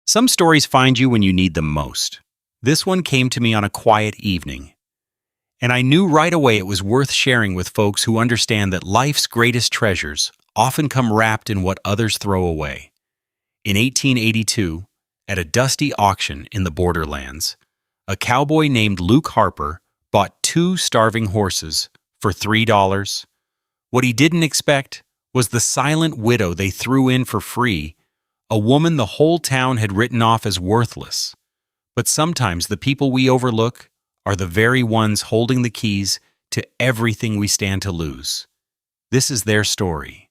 Some stories find you when you need them most. This one came to me on a quiet evening, and I knew right away it was worth sharing with folks who understand that life's greatest treasures often come wrapped in what others throw away. In 1882, at a dusty auction in the borderlands, a cowboy named Luke Harper bought two starving horses for $3. What he didn't expect was the silent widow they threw in for free, a woman the whole town had written off as worthless. But sometimes the people we overlook are the very ones holding the keys to everything we stand to lose. This is their story.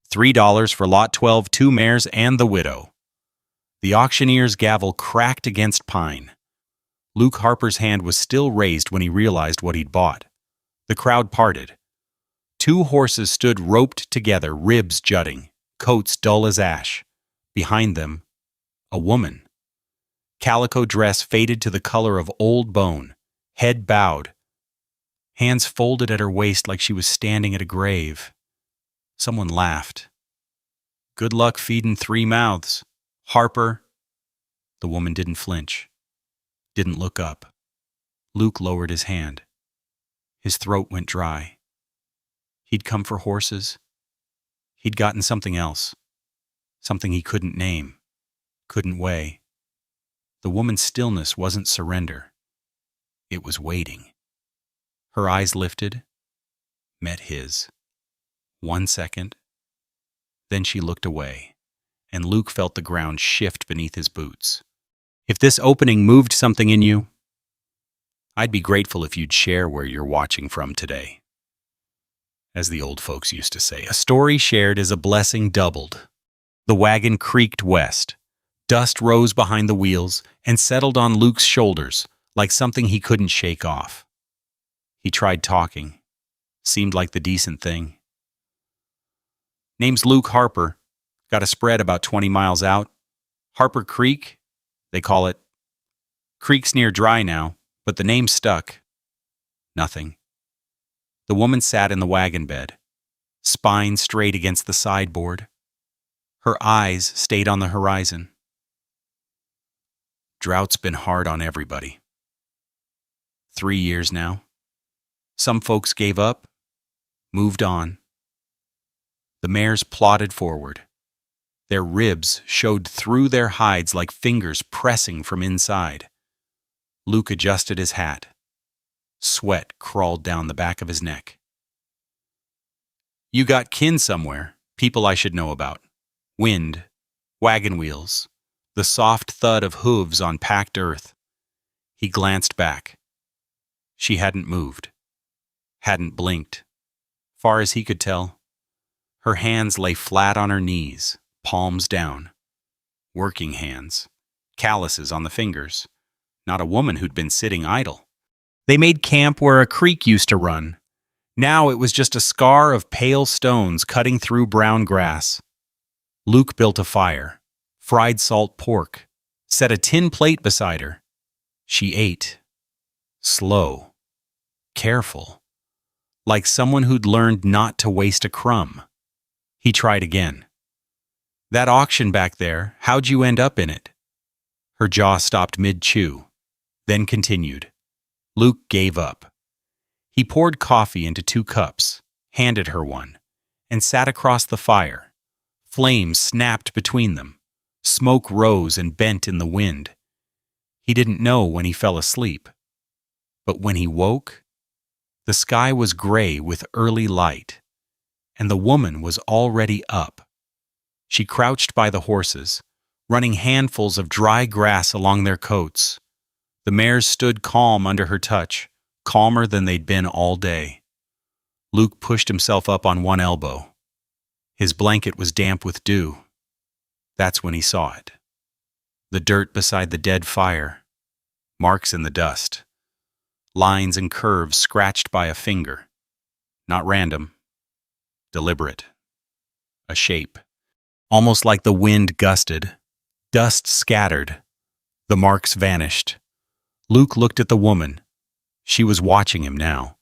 $3 for Lot 12, two mares, and the widow. The auctioneer's gavel cracked against pine. Luke Harper's hand was still raised when he realized what he'd bought. The crowd parted. Two horses stood roped together, ribs jutting, coats dull as ash. Behind them, a woman. Calico dress faded to the color of old bone, head bowed, hands folded at her waist like she was standing at a grave. Someone laughed. "Good luck feeding three mouths, Harper." The woman didn't flinch, didn't look up. Luke lowered his hand. His throat went dry. He'd come for horses. He'd gotten something else. Something he couldn't name, couldn't weigh. The woman's stillness wasn't surrender. It was waiting. Her eyes lifted, met his. 1 second. Then she looked away, and Luke felt the ground shift beneath his boots. If this opening moved something in you, I'd be grateful if you'd share where you're watching from today. As the old folks used to say, a story shared is a blessing doubled. The wagon creaked west. Dust rose behind the wheels and settled on Luke's shoulders like something he couldn't shake off. He tried talking. Seemed like the decent thing. "Name's Luke Harper. Got a spread about 20 miles out. Harper Creek, they call it. Creek's near dry now, but the name stuck." Nothing. The woman sat in the wagon bed, spine straight against the sideboard. Her eyes stayed on the horizon. "Drought's been hard on everybody. 3 years now. Some folks gave up, moved on." The mares plodded forward. Their ribs showed through their hides like fingers pressing from inside. Luke adjusted his hat. Sweat crawled down the back of his neck. "You got kin somewhere, people I should know about. Wind, wagon wheels, the soft thud of hooves on packed earth." He glanced back. She hadn't moved, hadn't blinked. Far as he could tell, her hands lay flat on her knees, palms down. Working hands, calluses on the fingers. Not a woman who'd been sitting idle. They made camp where a creek used to run. Now it was just a scar of pale stones cutting through brown grass. Luke built a fire, fried salt pork, set a tin plate beside her. She ate. Slow. Careful. Like someone who'd learned not to waste a crumb. He tried again. "That auction back there, how'd you end up in it?" Her jaw stopped mid-chew, then continued. Luke gave up. He poured coffee into 2 cups, handed her one, and sat across the fire. Flames snapped between them. Smoke rose and bent in the wind. He didn't know when he fell asleep. But when he woke, the sky was gray with early light, and the woman was already up. She crouched by the horses, running handfuls of dry grass along their coats. The mares stood calm under her touch, calmer than they'd been all day. Luke pushed himself up on one elbow. His blanket was damp with dew. That's when he saw it. The dirt beside the dead fire. Marks in the dust. Lines and curves scratched by a finger. Not random. Deliberate. A shape. Almost like the wind gusted. Dust scattered. The marks vanished. Luke looked at the woman. She was watching him now.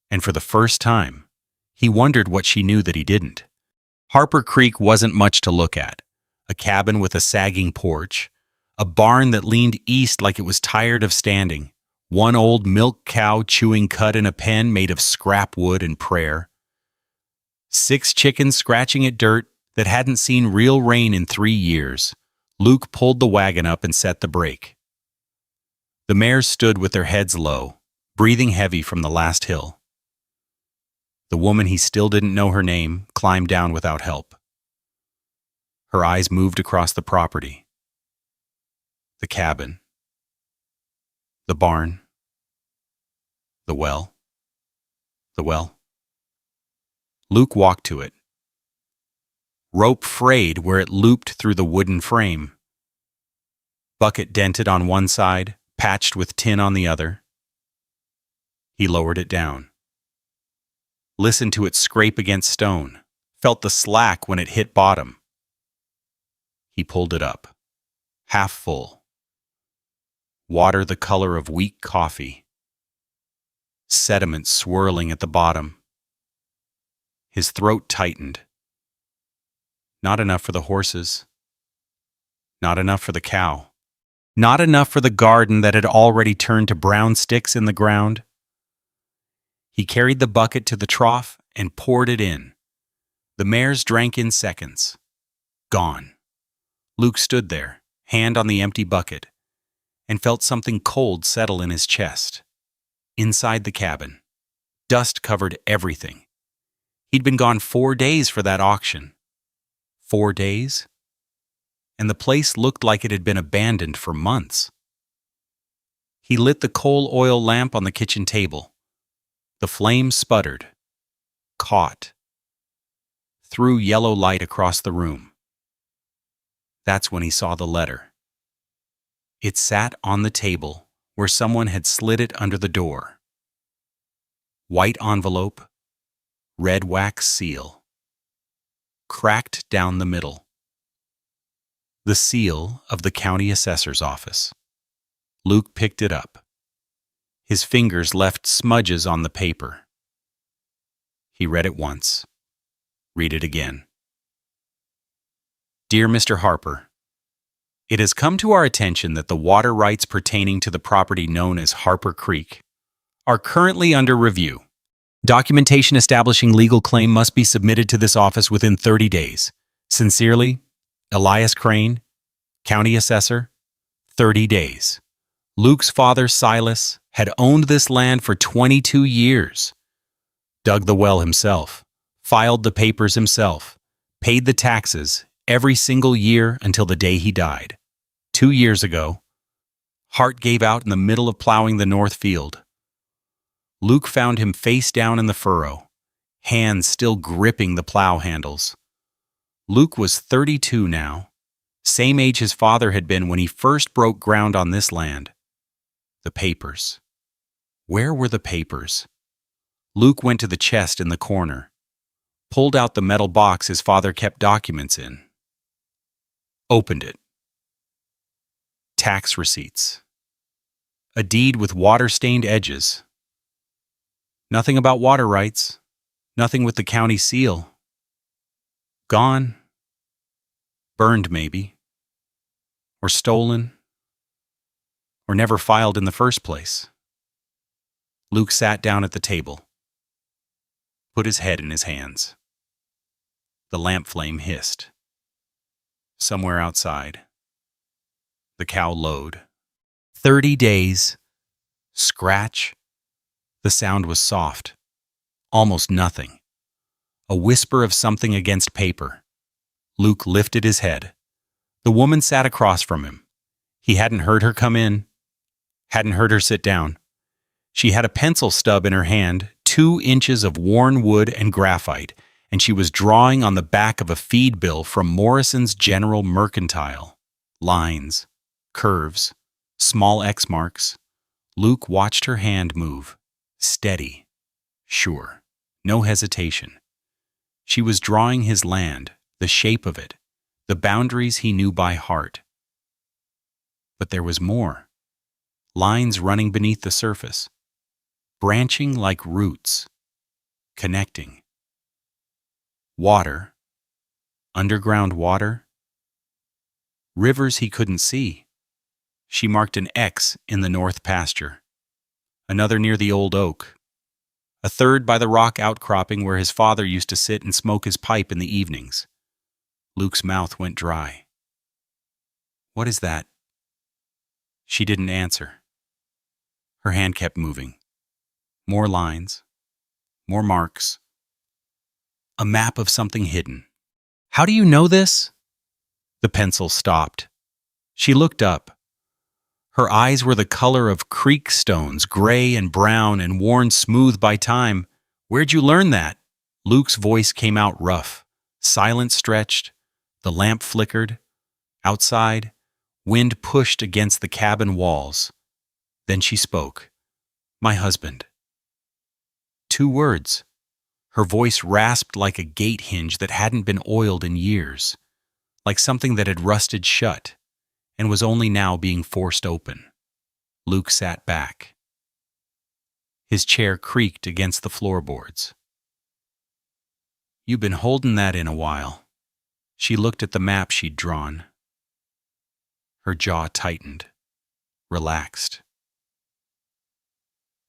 And for the first time, he wondered what she knew that he didn't. Harper Creek wasn't much to look at. A cabin with a sagging porch, A barn that leaned east like it was tired of standing. One old milk cow chewing cud in a pen made of scrap wood and prayer. 6 chickens scratching at dirt that hadn't seen real rain in 3 years. Luke pulled the wagon up and set the brake. The mares stood with their heads low, breathing heavy from the last hill. The woman, he still didn't know her name, climbed down without help. Her eyes moved across the property. The cabin. The barn. The well. The well. Luke walked to it. Rope frayed where it looped through the wooden frame. Bucket dented on one side, patched with tin on the other. He lowered it down. Listened to it scrape against stone, felt the slack when it hit bottom. He pulled it up, half full. Water the color of weak coffee. Sediment swirling at the bottom. His throat tightened. Not enough for the horses. Not enough for the cow. Not enough for the garden that had already turned to brown sticks in the ground. He carried the bucket to the trough and poured it in. The mares drank in seconds. Gone. Luke stood there, hand on the empty bucket, and felt something cold settle in his chest. Inside the cabin, dust covered everything. He'd been gone 4 days for that auction. 4 days? And the place looked like it had been abandoned for months. He lit the coal oil lamp on the kitchen table. The flame sputtered, caught, threw yellow light across the room. That's when he saw the letter. It sat on the table where someone had slid it under the door. White envelope, red wax seal. Cracked down the middle. The seal of the county assessor's office. Luke picked it up. His fingers left smudges on the paper. He read it once. Read it again. Dear Mr. Harper, it has come to our attention that the water rights pertaining to the property known as Harper Creek are currently under review. Documentation establishing legal claim must be submitted to this office within 30 days. Sincerely, Elias Crane, County Assessor, 30 days. Luke's father, Silas, had owned this land for 22 years. Dug the well himself, filed the papers himself, paid the taxes every single year until the day he died. 2 years ago, heart gave out in the middle of plowing the north field. Luke found him face down in the furrow, hands still gripping the plow handles. Luke was 32 now, same age his father had been when he first broke ground on this land. The papers. Where were the papers? Luke went to the chest in the corner, pulled out the metal box his father kept documents in. Opened it. Tax receipts. A deed with water-stained edges. Nothing about water rights. Nothing with the county seal. Gone. Burned, maybe. Or stolen. Or never filed in the first place. Luke sat down at the table, put his head in his hands. The lamp flame hissed. Somewhere outside, the cow lowed. 30 days. Scratch. The sound was soft, almost nothing. A whisper of something against paper. Luke lifted his head. The woman sat across from him. He hadn't heard her come in, hadn't heard her sit down. She had a pencil stub in her hand, 2 inches of worn wood and graphite, and she was drawing on the back of a feed bill from Morrison's General Mercantile. Lines, curves, small X marks. Luke watched her hand move. Steady, sure, no hesitation. She was drawing his land, the shape of it, the boundaries he knew by heart. But there was more. Lines running beneath the surface, branching like roots, connecting. Water, underground water, rivers he couldn't see, She marked an X in the north pasture, another near the old oak, a third by the rock outcropping where his father used to sit and smoke his pipe in the evenings. Luke's mouth went dry. "What is that?" She didn't answer. Her hand kept moving. More lines, more marks. A map of something hidden. "How do you know this?" The pencil stopped. She looked up. Her eyes were the color of creek stones, gray and brown and worn smooth by time. "Where'd you learn that?" Luke's voice came out rough. Silence stretched. The lamp flickered. Outside, wind pushed against the cabin walls. Then she spoke. "My husband." 2 words. Her voice rasped like a gate hinge that hadn't been oiled in years, like something that had rusted shut and was only now being forced open. Luke sat back. His chair creaked against the floorboards. "You've been holding that in a while." She looked at the map she'd drawn. Her jaw tightened, relaxed.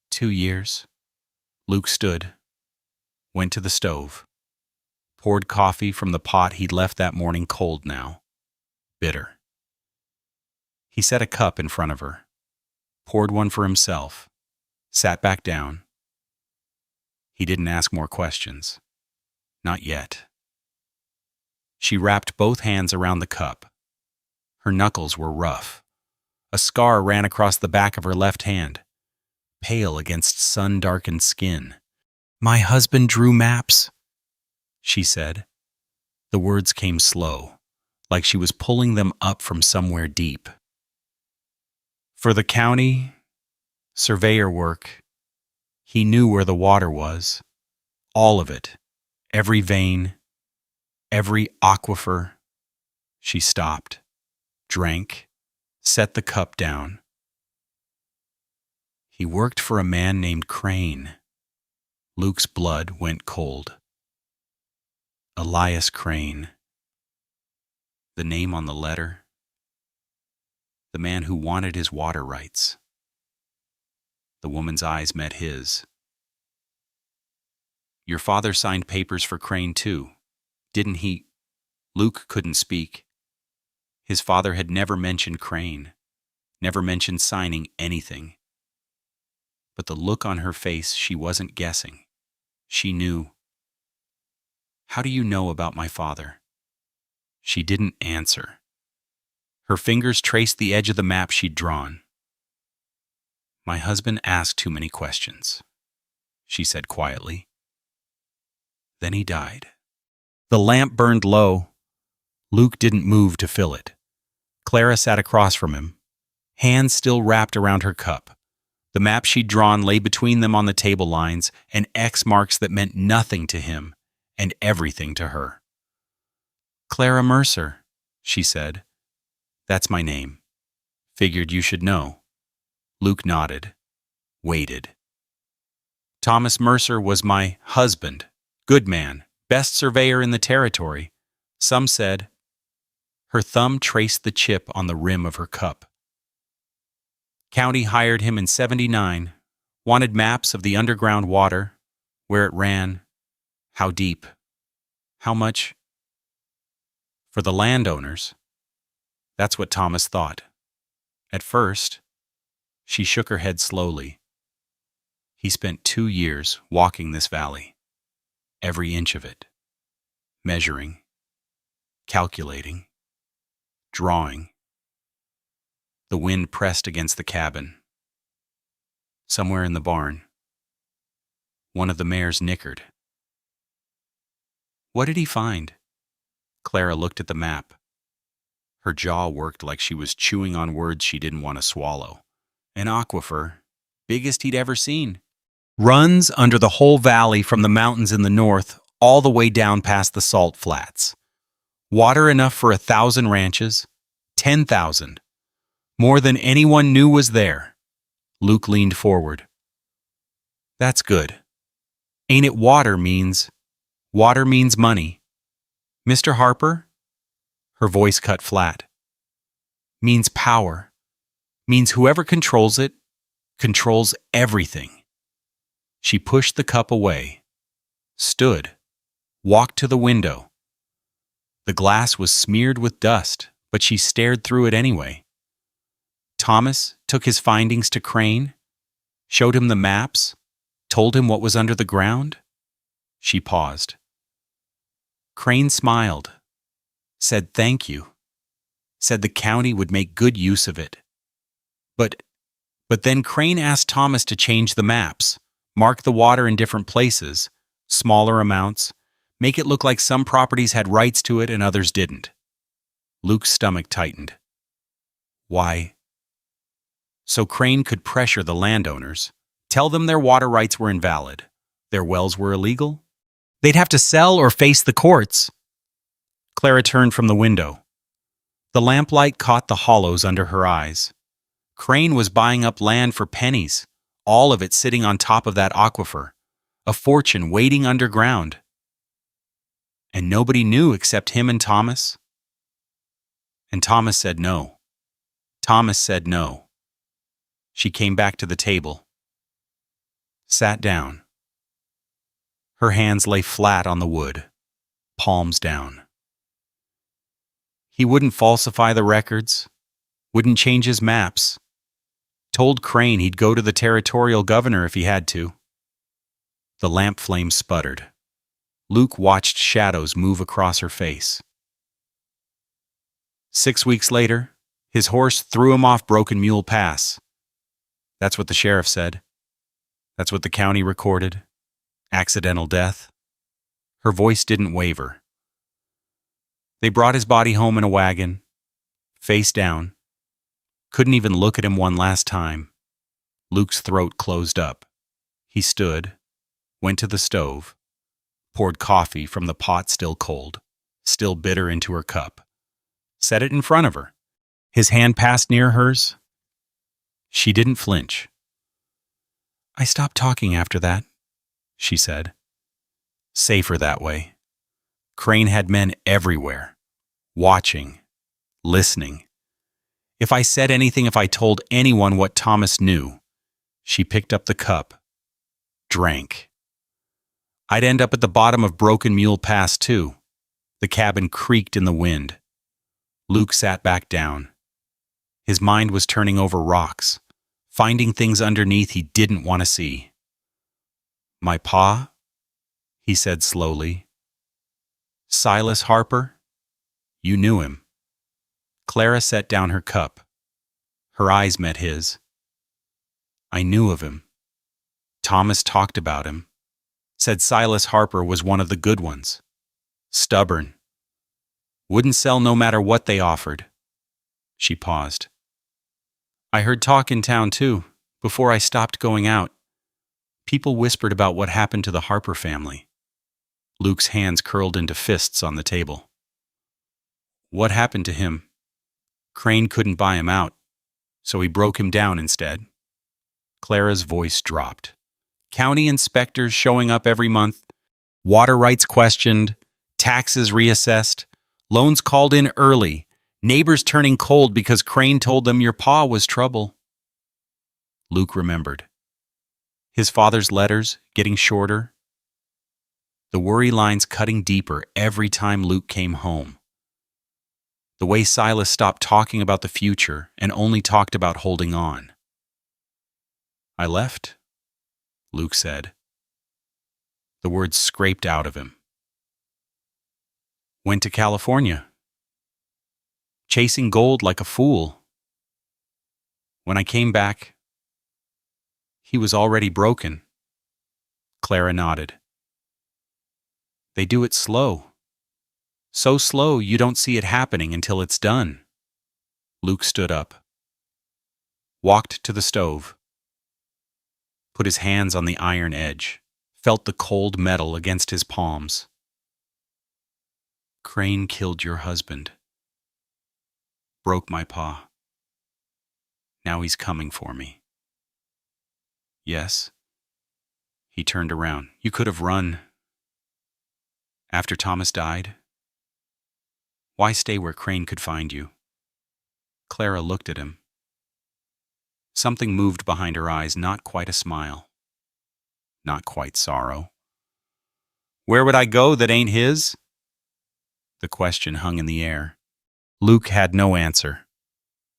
2 years. Luke stood, went to the stove, poured coffee from the pot he'd left that morning cold now, bitter. He set a cup in front of her, poured one for himself, sat back down. He didn't ask more questions. Not yet. She wrapped both hands around the cup. Her knuckles were rough. A scar ran across the back of her left hand, pale against sun-darkened skin. "My husband drew maps," she said. The words came slow, like she was pulling them up from somewhere deep. "For the county, surveyor work. He knew where the water was. All of it. Every vein. Every aquifer." She stopped, drank, set the cup down. "He worked for a man named Crane." Luke's blood went cold. Elias Crane. The name on the letter. The man who wanted his water rights. The woman's eyes met his. "Your father signed papers for Crane too, didn't he?" Luke couldn't speak. His father had never mentioned Crane, never mentioned signing anything. But the look on her face, she wasn't guessing. She knew. "How do you know about my father?" She didn't answer. Her fingers traced the edge of the map she'd drawn. "My husband asked too many questions," she said quietly. "Then he died." The lamp burned low. Luke didn't move to fill it. Clara sat across from him, hands still wrapped around her cup. The map she'd drawn lay between them on the table lines, and X marks that meant nothing to him and everything to her. "Clara Mercer," she said. "That's my name. Figured you should know." Luke nodded, waited. "Thomas Mercer was my husband. Good man, best surveyor in the territory. Some said." Her thumb traced the chip on the rim of her cup. "County hired him in '79, wanted maps of the underground water, where it ran, how deep, how much. For the landowners." That's what Thomas thought. At first, she shook her head slowly. "He spent 2 years walking this valley, every inch of it, measuring, calculating, drawing." The wind pressed against the cabin. Somewhere in the barn, one of the mares nickered. "What did he find?" Clara looked at the map. Her jaw worked like she was chewing on words she didn't want to swallow. "An aquifer, biggest he'd ever seen. Runs under the whole valley from the mountains in the north all the way down past the salt flats. Water enough for 1,000 ranches, 10,000. More than anyone knew was there." Luke leaned forward. "That's good. Ain't it water means money. Mr. Harper?" Her voice cut flat. "Means power. means whoever controls it controls everything. She pushed the cup away, stood, walked to the window. The glass was smeared with dust, but she stared through it anyway. Thomas took his findings to Crane, showed him the maps, told him what was under the ground. She paused. Crane smiled, said thank you, said the county would make good use of it. But then Crane asked Thomas to change the maps, mark the water in different places, smaller amounts, make it look like some properties had rights to it and others didn't. Luke's stomach tightened. Why? So Crane could pressure the landowners, tell them their water rights were invalid, their wells were illegal. They'd have to sell or face the courts. Clara turned from the window. The lamplight caught the hollows under her eyes. Crane was buying up land for pennies, all of it sitting on top of that aquifer, a fortune waiting underground. And nobody knew except him and Thomas. And Thomas said no. Thomas said no. She came back to the table, sat down. Her hands lay flat on the wood, palms down. He wouldn't falsify the records, wouldn't change his maps. Told Crane he'd go to the territorial governor if he had to. The lamp flame sputtered. Luke watched shadows move across her face. 6 weeks later, his horse threw him off Broken Mule Pass. That's what the sheriff said. That's what the county recorded. Accidental death. Her voice didn't waver. They brought his body home in a wagon, face down. Couldn't even look at him one last time. Luke's throat closed up. He stood, went to the stove, poured coffee from the pot still cold, still bitter into her cup, set it in front of her. His hand passed near hers. She didn't flinch. I stopped talking after that, she said. Safer that way. Crane had men everywhere, watching, listening. If I said anything, if I told anyone what Thomas knew, she picked up the cup, drank. I'd end up at the bottom of Broken Mule Pass, too. The cabin creaked in the wind. Luke sat back down. His mind was turning over rocks, finding things underneath he didn't want to see. My pa? He said slowly. Silas Harper? You knew him. Clara set down her cup. Her eyes met his. I knew of him. Thomas talked about him. Said Silas Harper was one of the good ones. Stubborn. Wouldn't sell no matter what they offered. She paused. I heard talk in town too, before I stopped going out. People whispered about what happened to the Harper family. Luke's hands curled into fists on the table. What happened to him? Crane couldn't buy him out, so he broke him down instead. Clara's voice dropped. County inspectors showing up every month, water rights questioned, taxes reassessed, loans called in early, neighbors turning cold because Crane told them your pa was trouble. Luke remembered. His father's letters getting shorter. The worry lines cutting deeper every time Luke came home. The way Silas stopped talking about the future and only talked about holding on. I left, Luke said. The words scraped out of him. Went to California. Chasing gold like a fool. When I came back, he was already broken. Clara nodded. They do it slow. So slow you don't see it happening until it's done. Luke stood up. Walked to the stove. Put his hands on the iron edge. Felt the cold metal against his palms. Crane killed your husband. Broke my pa. Now he's coming for me. Yes. He turned around. You could have run. After Thomas died? Why stay where Crane could find you? Clara looked at him. Something moved behind her eyes, not quite a smile, not quite sorrow. Where would I go that ain't his? The question hung in the air. Luke had no answer.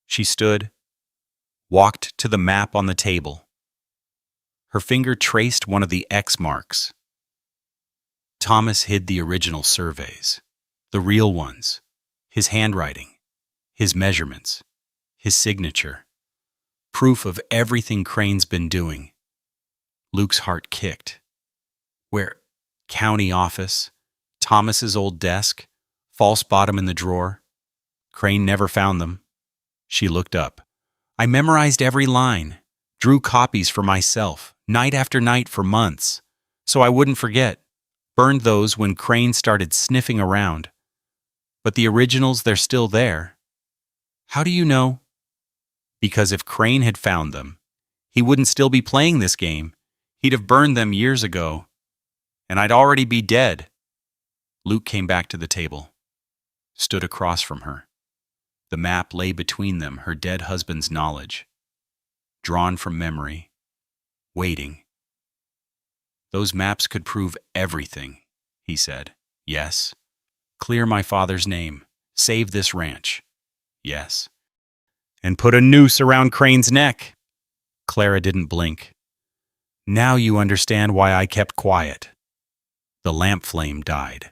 She stood, walked to the map on the table. Her finger traced one of the X marks. Thomas hid the original surveys, the real ones, his handwriting, his measurements, his signature, proof of everything Crane's been doing. Luke's heart kicked. Where? County office, Thomas's old desk, false bottom in the drawer. Crane never found them. She looked up. I memorized every line, drew copies for myself, night after night for months, so I wouldn't forget. Burned those when Crane started sniffing around. But the originals, they're still there. How do you know? Because if Crane had found them, he wouldn't still be playing this game. He'd have burned them years ago. And I'd already be dead. Luke came back to the table, stood across from her. The map lay between them, her dead husband's knowledge, drawn from memory, waiting. Those maps could prove everything, he said. Yes. Clear my father's name. Save this ranch. Yes. And put a noose around Crane's neck. Clara didn't blink. Now you understand why I kept quiet. The lamp flame died.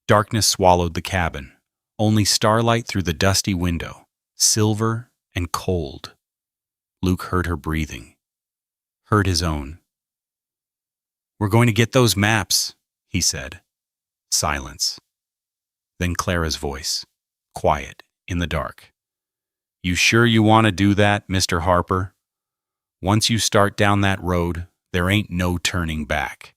Darkness swallowed the cabin. Only starlight through the dusty window, silver and cold. Luke heard her breathing, heard his own. We're going to get those maps, he said. Silence. Then Clara's voice, quiet, in the dark. You sure you want to do that, Mr. Harper? Once you start down that road, there ain't no turning back.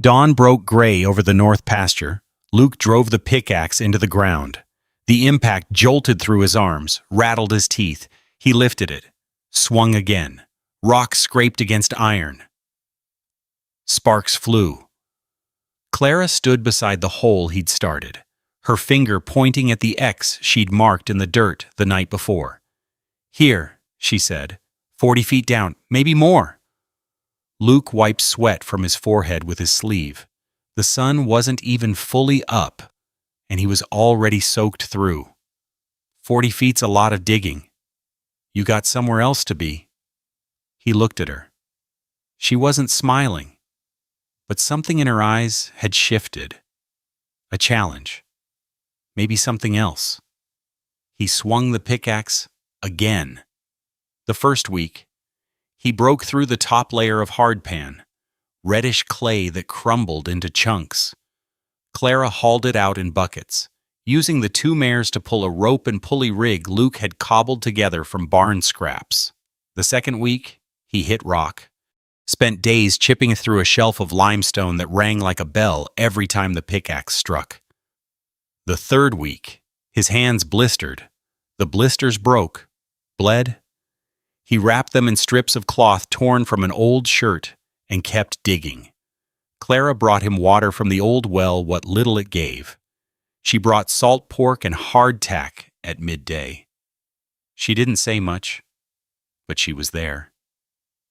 Dawn broke gray over the north pasture. Luke drove the pickaxe into the ground. The impact jolted through his arms, rattled his teeth. He lifted it, swung again. Rock scraped against iron. Sparks flew. Clara stood beside the hole he'd started, her finger pointing at the X she'd marked in the dirt the night before. Here, she said, 40 feet down, maybe more. Luke wiped sweat from his forehead with his sleeve. The sun wasn't even fully up, and he was already soaked through. 40 feet's a lot of digging. You got somewhere else to be. He looked at her. She wasn't smiling, but something in her eyes had shifted. A challenge. Maybe something else. He swung the pickaxe again. The first week, he broke through the top layer of hardpan, reddish clay that crumbled into chunks. Clara hauled it out in buckets, using the two mares to pull a rope and pulley rig Luke had cobbled together from barn scraps. The second week, he hit rock, spent days chipping through a shelf of limestone that rang like a bell every time the pickaxe struck. The third week, his hands blistered. The blisters broke, bled. He wrapped them in strips of cloth torn from an old shirt and kept digging. Clara brought him water from the old well, what little it gave. She brought salt pork and hardtack at midday. She didn't say much, but she was there.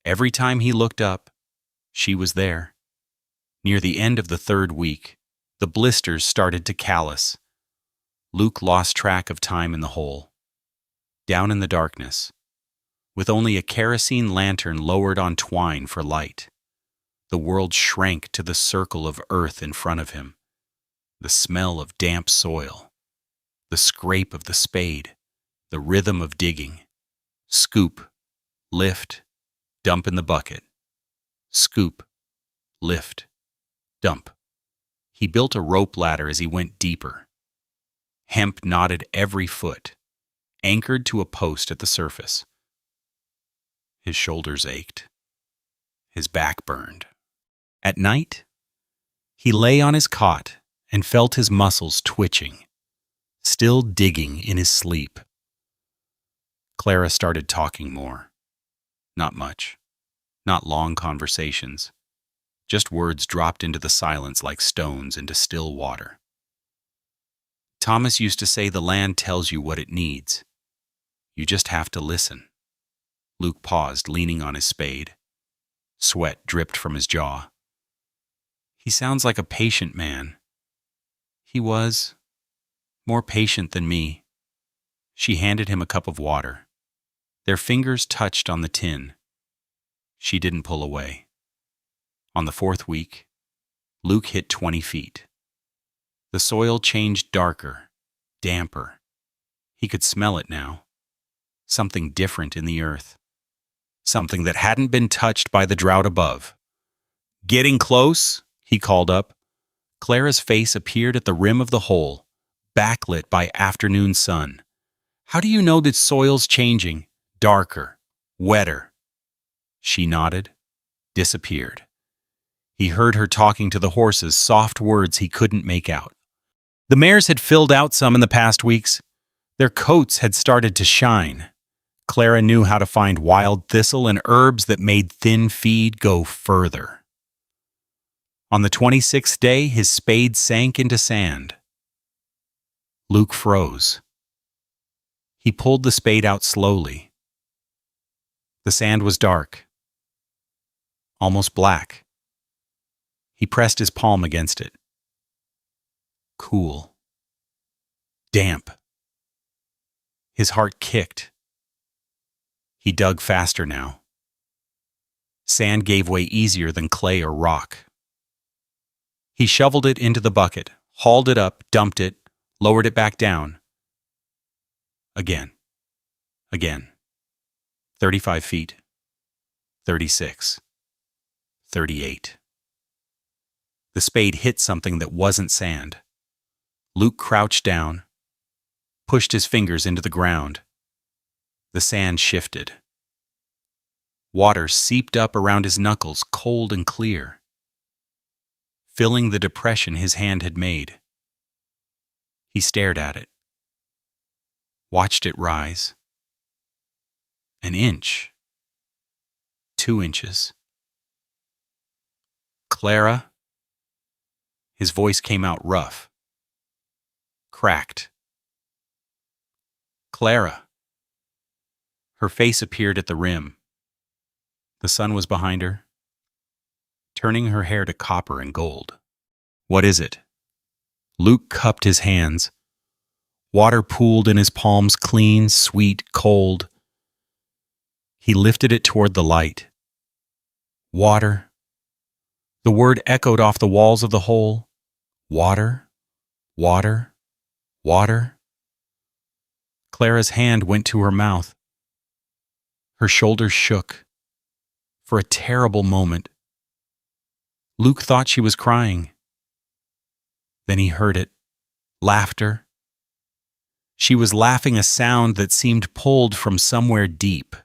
Every time he looked up, she was there. Near the end of the third week, the blisters started to callous. Luke lost track of time in the hole. Down in the darkness, with only a kerosene lantern lowered on twine for light, the world shrank to the circle of earth in front of him. The smell of damp soil, the scrape of the spade, the rhythm of digging. Scoop, lift, dump in the bucket. Scoop, lift, dump. He built a rope ladder as he went deeper. Hemp knotted every foot, anchored to a post at the surface. His shoulders ached. His back burned. At night, he lay on his cot and felt his muscles twitching, still digging in his sleep. Clara started talking more. Not much. Not long conversations. Just words dropped into the silence like stones into still water. Thomas used to say the land tells you what it needs. You just have to listen. Luke paused, leaning on his spade. Sweat dripped from his jaw. He sounds like a patient man. He was more patient than me. She handed him a cup of water. Their fingers touched on the tin. She didn't pull away. On the fourth week, Luke hit 20 feet. The soil changed darker, damper. He could smell it now. Something different in the earth. Something that hadn't been touched by the drought above. "Getting close?" he called up. Clara's face appeared at the rim of the hole, backlit by afternoon sun. "How do you know that soil's changing? Darker, wetter." She nodded, disappeared. He heard her talking to the horses, soft words he couldn't make out. The mares had filled out some in the past weeks. Their coats had started to shine. Clara knew how to find wild thistle and herbs that made thin feed go further. On the 26th day, his spade sank into sand. Luke froze. He pulled the spade out slowly. The sand was dark, almost black. He pressed his palm against it. Cool. Damp. His heart kicked. He dug faster now. Sand gave way easier than clay or rock. He shoveled it into the bucket, hauled it up, dumped it, lowered it back down. Again. 35 feet. 36. 38. The spade hit something that wasn't sand. Luke crouched down, pushed his fingers into the ground. The sand shifted. Water seeped up around his knuckles, cold and clear, filling the depression his hand had made. He stared at it, watched it rise. An inch. 2 inches. "Clara?" His voice came out rough, cracked. "Clara." Her face appeared at the rim. The sun was behind her, turning her hair to copper and gold. "What is it?" Luke cupped his hands. Water pooled in his palms, clean, sweet, cold. He lifted it toward the light. Water. The word echoed off the walls of the hole. Water, water, water. Clara's hand went to her mouth. Her shoulders shook. For a terrible moment, Luke thought she was crying. Then he heard it. Laughter. She was laughing a sound that seemed pulled from somewhere deep,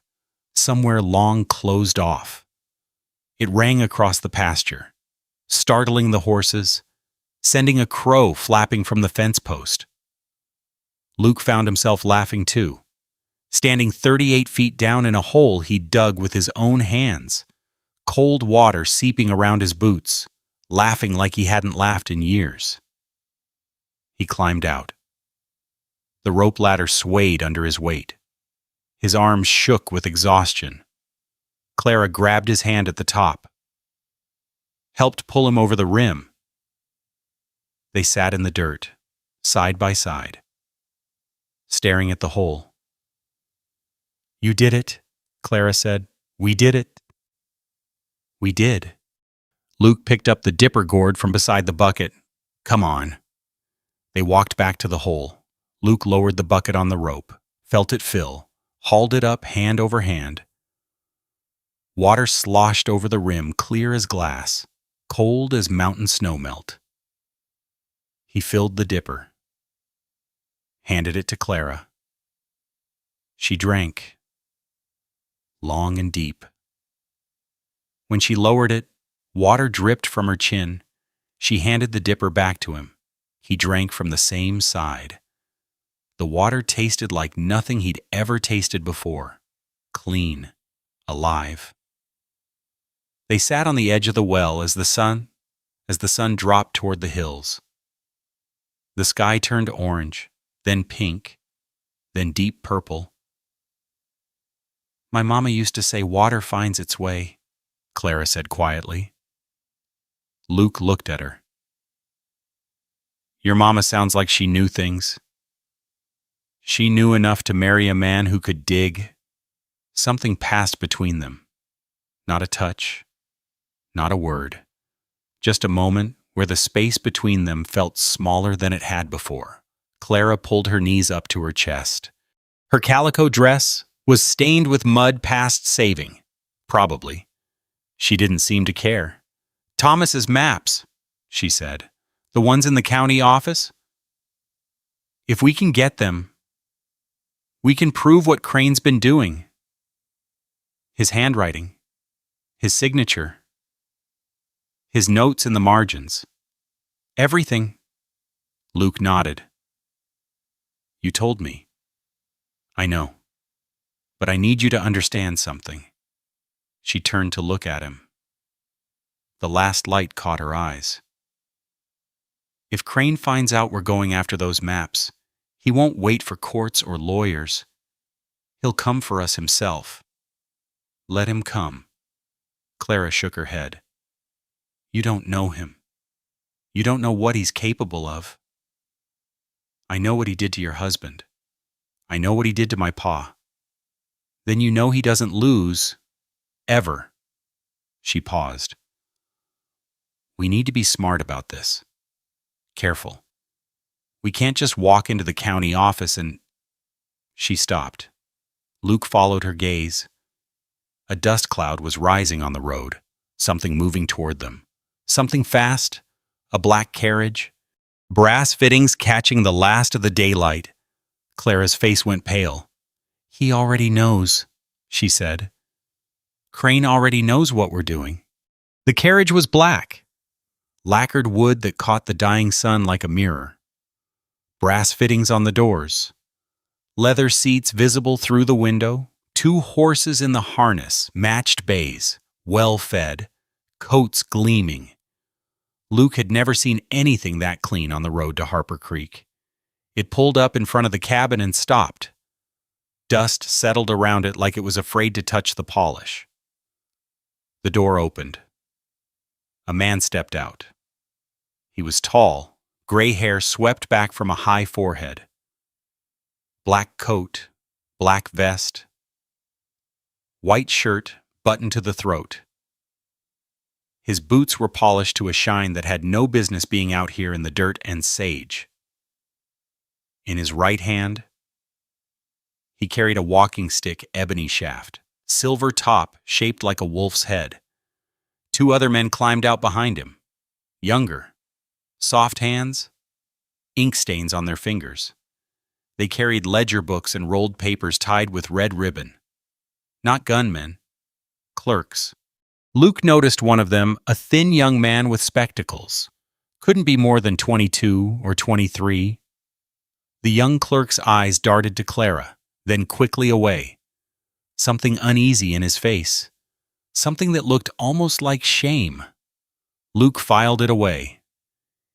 somewhere long closed off. It rang across the pasture, startling the horses, sending a crow flapping from the fence post. Luke found himself laughing too, standing 38 feet down in a hole he dug with his own hands, cold water seeping around his boots, laughing like he hadn't laughed in years. He climbed out. The rope ladder swayed under his weight. His arms shook with exhaustion. Clara grabbed his hand at the top, helped pull him over the rim. They sat in the dirt, side by side, staring at the hole. "You did it," Clara said. "We did it." "We did." Luke picked up the dipper gourd from beside the bucket. "Come on." They walked back to the hole. Luke lowered the bucket on the rope, felt it fill, hauled it up hand over hand. Water sloshed over the rim, clear as glass, cold as mountain snowmelt. He filled the dipper, handed it to Clara. She drank, long and deep. When she lowered it, water dripped from her chin. She handed the dipper back to him. He drank from the same side. The water tasted like nothing he'd ever tasted before. Clean, alive. They sat on the edge of the well as the sun dropped toward the hills. The sky turned orange, then pink, then deep purple. My mama used to say water finds its way, Clara said quietly. Luke looked at her. Your mama sounds like she knew things. She knew enough to marry a man who could dig. Something passed between them. Not a touch, not a word. Just a moment where the space between them felt smaller than it had before. Clara pulled her knees up to her chest. Her calico dress was stained with mud past saving. Probably. She didn't seem to care. Thomas's maps, she said. The ones in the county office? If we can get them, we can prove what Crane's been doing. His handwriting, his signature, his notes in the margins. Everything. Luke nodded. You told me. I know. But I need you to understand something. She turned to look at him. The last light caught her eyes. If Crane finds out we're going after those maps, he won't wait for courts or lawyers. He'll come for us himself. Let him come. Clara shook her head. You don't know him. You don't know what he's capable of. I know what he did to your husband. I know what he did to my pa. Then you know he doesn't lose, ever. She paused. We need to be smart about this. Careful. We can't just walk into the county office and... She stopped. Luke followed her gaze. A dust cloud was rising on the road, something moving toward them. Something fast, a black carriage, brass fittings catching the last of the daylight. Clara's face went pale. He already knows, she said. Crane already knows what we're doing. The carriage was black, lacquered wood that caught the dying sun like a mirror. Brass fittings on the doors, leather seats visible through the window, 2 horses in the harness, matched bays, well-fed, coats gleaming. Luke had never seen anything that clean on the road to Harper Creek. It pulled up in front of the cabin and stopped. Dust settled around it like it was afraid to touch the polish. The door opened. A man stepped out. He was tall, gray hair swept back from a high forehead. Black coat, black vest, white shirt buttoned to the throat. His boots were polished to a shine that had no business being out here in the dirt and sage. In his right hand, he carried a walking stick ebony shaft, silver top shaped like a wolf's head. 2 other men climbed out behind him, younger, soft hands, ink stains on their fingers. They carried ledger books and rolled papers tied with red ribbon. Not gunmen, clerks. Luke noticed one of them, a thin young man with spectacles. Couldn't be more than 22 or 23. The young clerk's eyes darted to Clara, then quickly away. Something uneasy in his face. Something that looked almost like shame. Luke filed it away.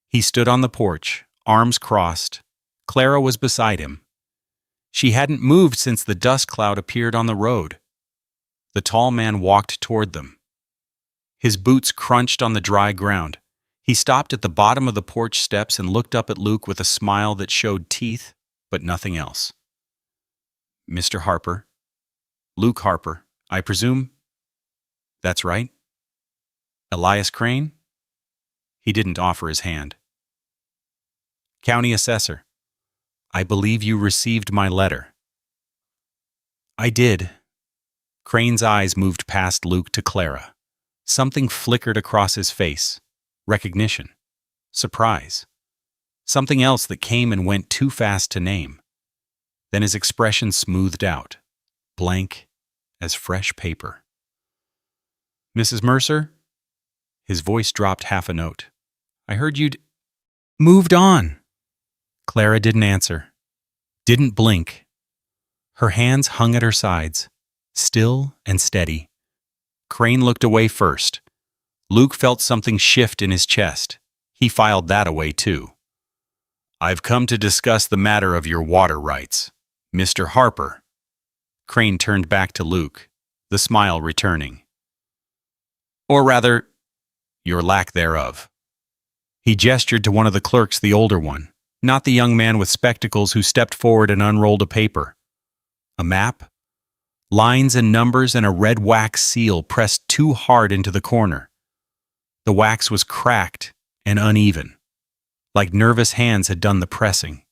He stood on the porch, arms crossed. Clara was beside him. She hadn't moved since the dust cloud appeared on the road. The tall man walked toward them. His boots crunched on the dry ground. He stopped at the bottom of the porch steps and looked up at Luke with a smile that showed teeth, but nothing else. Mr. Harper. Luke Harper, I presume? That's right. Elias Crane? He didn't offer his hand. County Assessor. I believe you received my letter. I did. Crane's eyes moved past Luke to Clara. Something flickered across his face. Recognition. Surprise. Something else that came and went too fast to name. Then his expression smoothed out, blank as fresh paper. Mrs. Mercer? His voice dropped half a note. I heard you'd moved on. Clara didn't answer, didn't blink. Her hands hung at her sides, still and steady. Crane looked away first. Luke felt something shift in his chest. He filed that away too. I've come to discuss the matter of your water rights, Mr. Harper. Crane turned back to Luke, the smile returning. Or rather, your lack thereof. He gestured to one of the clerks, the older one, not the young man with spectacles who stepped forward and unrolled a paper. A map? Lines and numbers and a red wax seal pressed too hard into the corner. The wax was cracked and uneven, like nervous hands had done the pressing.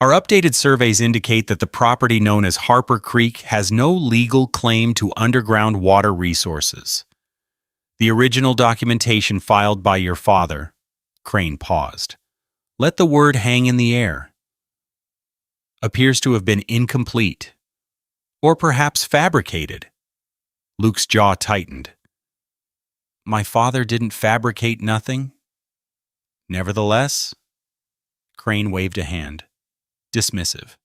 Our updated surveys indicate that the property known as Harper Creek has no legal claim to underground water resources. The original documentation filed by your father, Crane paused, let the word hang in the air, appears to have been incomplete, or perhaps fabricated. Luke's jaw tightened. My father didn't fabricate nothing? Nevertheless, Crane waved a hand, dismissive.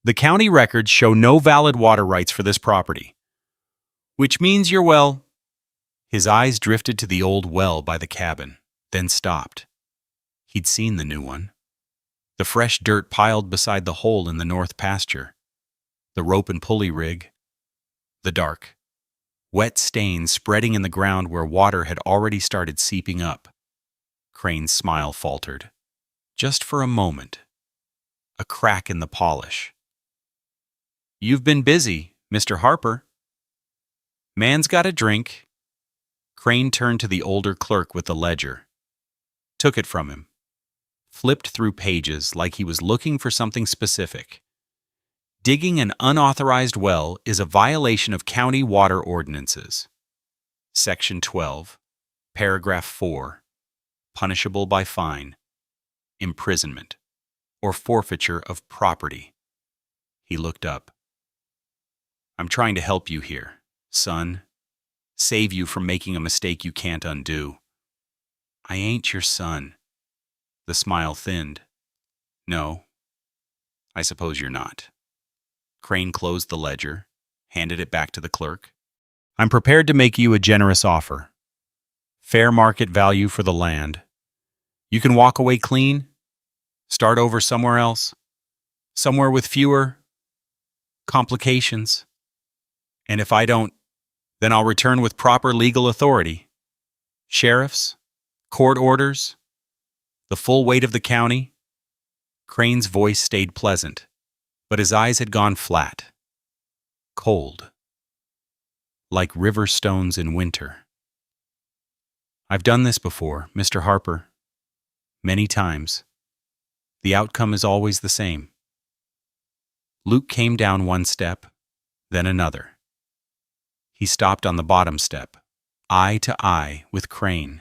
The county records show no valid water rights for this property, which means you're well. His eyes drifted to the old well by the cabin, then stopped. He'd seen the new one. The fresh dirt piled beside the hole in the north pasture. The rope and pulley rig. The dark, wet stains spreading in the ground where water had already started seeping up. Crane's smile faltered. Just for a moment. A crack in the polish. You've been busy, Mr. Harper. Man's got a drink. Crane turned to the older clerk with the ledger, took it from him, flipped through pages like he was looking for something specific. Digging an unauthorized well is a violation of county water ordinances. Section 12, paragraph 4, punishable by fine, imprisonment, or forfeiture of property. He looked up. I'm trying to help you here, son. Save you from making a mistake you can't undo. I ain't your son. The smile thinned. No, I suppose you're not. Crane closed the ledger, handed it back to the clerk. I'm prepared to make you a generous offer. Fair market value for the land. You can walk away clean, start over somewhere else, somewhere with fewer complications. And if I don't, then I'll return with proper legal authority. Sheriffs, court orders, the full weight of the county. Crane's voice stayed pleasant, but his eyes had gone flat, cold, like river stones in winter. I've done this before, Mr. Harper, many times. The outcome is always the same. Luke came down one step, then another. He stopped on the bottom step, eye to eye with Crane.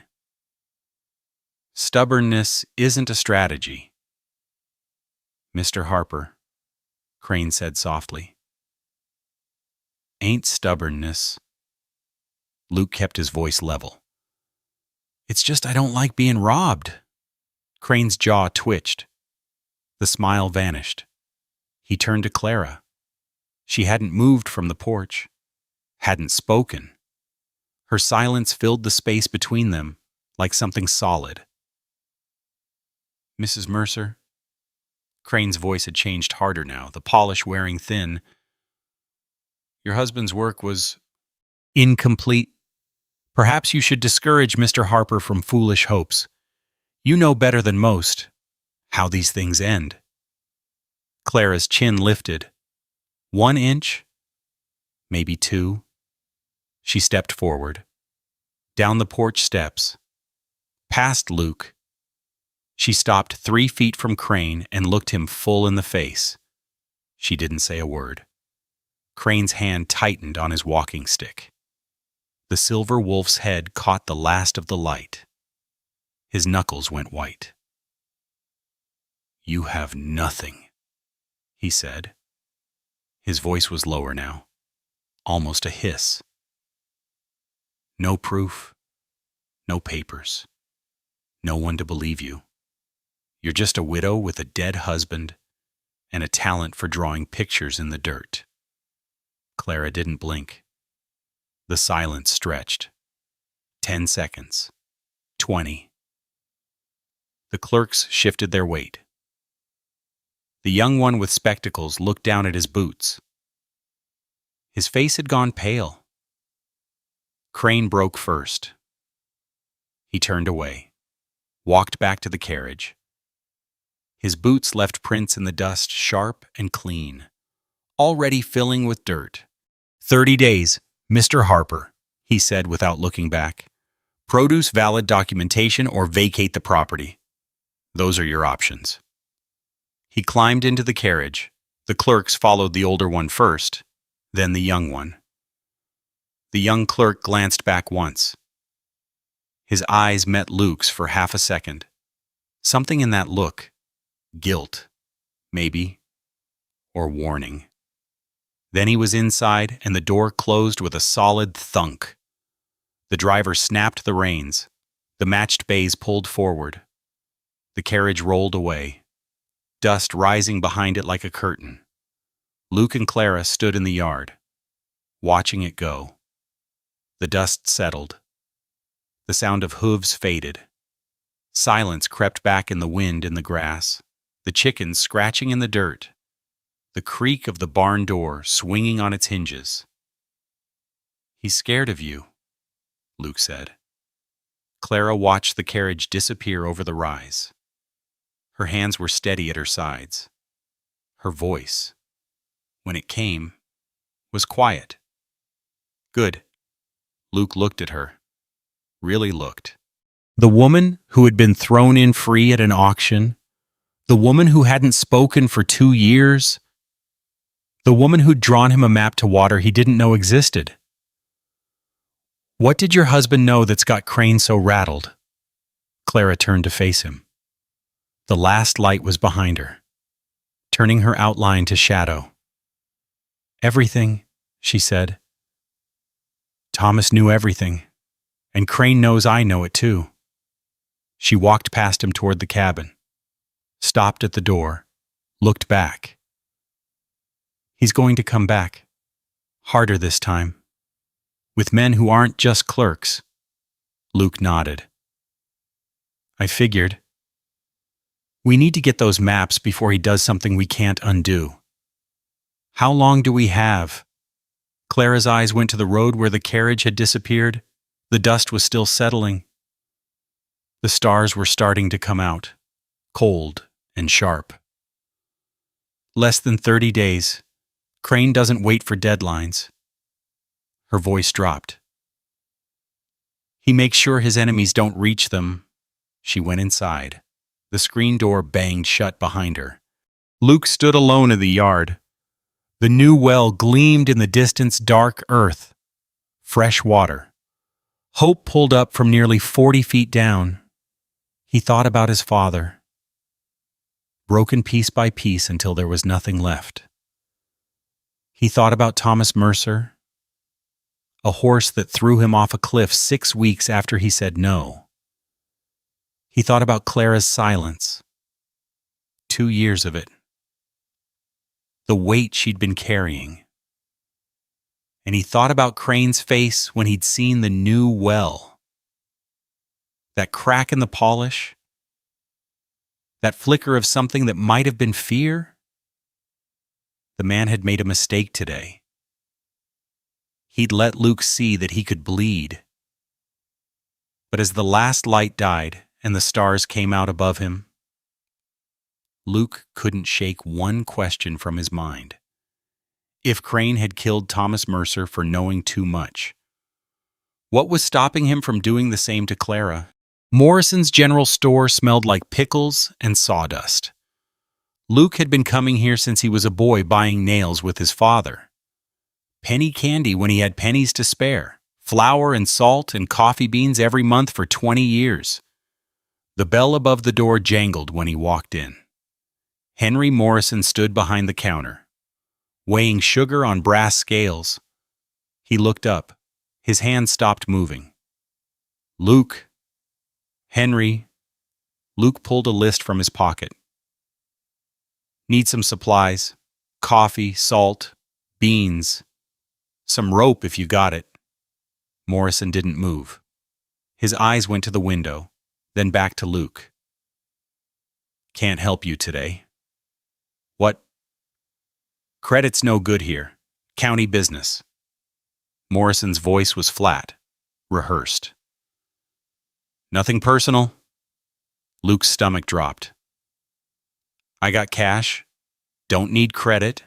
Stubbornness isn't a strategy. Mr. Harper, Crane said softly. Ain't stubbornness. Luke kept his voice level. It's just I don't like being robbed. Crane's jaw twitched. The smile vanished. He turned to Clara. She hadn't moved from the porch, hadn't spoken. Her silence filled the space between them like something solid. Mrs. Mercer? Crane's voice had changed harder now, the polish wearing thin. Your husband's work was incomplete. Perhaps you should discourage Mr. Harper from foolish hopes. You know better than most how these things end. Clara's chin lifted. 1 inch? Maybe 2. She stepped forward, down the porch steps, past Luke. She stopped 3 feet from Crane and looked him full in the face. She didn't say a word. Crane's hand tightened on his walking stick. The silver wolf's head caught the last of the light. His knuckles went white. You have nothing, he said. His voice was lower now, almost a hiss. No proof, no papers, no one to believe you. You're just a widow with a dead husband and a talent for drawing pictures in the dirt. Clara didn't blink. The silence stretched. 10 seconds. 20. The clerks shifted their weight. The young one with spectacles looked down at his boots, His face had gone pale. Crane broke first. He turned away, walked back to the carriage. His boots left prints in the dust sharp and clean, already filling with dirt. 30 days, Mr. Harper, he said without looking back. Produce valid documentation or vacate the property. Those are your options. He climbed into the carriage. The clerks followed the older one first, then the young one. The young clerk glanced back once. His eyes met Luke's for half a second. Something in that look, guilt, maybe, or warning. Then he was inside, and the door closed with a solid thunk. The driver snapped the reins. The matched bays pulled forward. The carriage rolled away, dust rising behind it like a curtain. Luke and Clara stood in the yard, watching it go. The dust settled. The sound of hooves faded. Silence crept back in the wind in the grass, the chickens scratching in the dirt, the creak of the barn door swinging on its hinges. "He's scared of you," Luke said. Clara watched the carriage disappear over the rise. Her hands were steady at her sides. Her voice, when it came, was quiet. "Good." Luke looked at her. Really looked. The woman who had been thrown in free at an auction, the woman who hadn't spoken for 2 years, the woman who'd drawn him a map to water he didn't know existed. "What did your husband know that's got Crane so rattled?" Clara turned to face him. The last light was behind her, turning her outline to shadow. "Everything," she said. "Thomas knew everything, and Crane knows I know it too." She walked past him toward the cabin, stopped at the door, looked back. "He's going to come back, harder this time, with men who aren't just clerks." Luke nodded. "I figured. We need to get those maps before he does something we can't undo." "How long do we have?" Clara's eyes went to the road where the carriage had disappeared. The dust was still settling. The stars were starting to come out, cold and sharp. "Less than 30 days. Crane doesn't wait for deadlines." Her voice dropped. "He makes sure his enemies don't reach them." She went inside. The screen door banged shut behind her. Luke stood alone in the yard. The new well gleamed in the distance dark earth. Fresh water. Hope pulled up from nearly 40 feet down. He thought about his father, broken piece by piece until there was nothing left. He thought about Thomas Mercer, a horse that threw him off a cliff 6 weeks after he said no. He thought about Clara's silence, 2 years of it, the weight she'd been carrying. And he thought about Crane's face when he'd seen the new well. That crack in the polish, that flicker of something that might have been fear. The man had made a mistake today. He'd let Luke see that he could bleed. But as the last light died and the stars came out above him, Luke couldn't shake one question from his mind. If Crane had killed Thomas Mercer for knowing too much, what was stopping him from doing the same to Clara? Morrison's general store smelled like pickles and sawdust. Luke had been coming here since he was a boy buying nails with his father. Penny candy when he had pennies to spare, flour and salt and coffee beans every month for 20 years. The bell above the door jangled when he walked in. Henry Morrison stood behind the counter, weighing sugar on brass scales. He looked up. His hand stopped moving. "Luke." "Henry." Luke pulled a list from his pocket. "Need some supplies. Coffee, salt, beans. Some rope if you got it." Morrison didn't move. His eyes went to the window, then back to Luke. "Can't help you today." "What?" "Credit's no good here. County business. Morrison's voice was flat, rehearsed. Nothing personal. Luke's stomach dropped. I got cash. Don't need credit.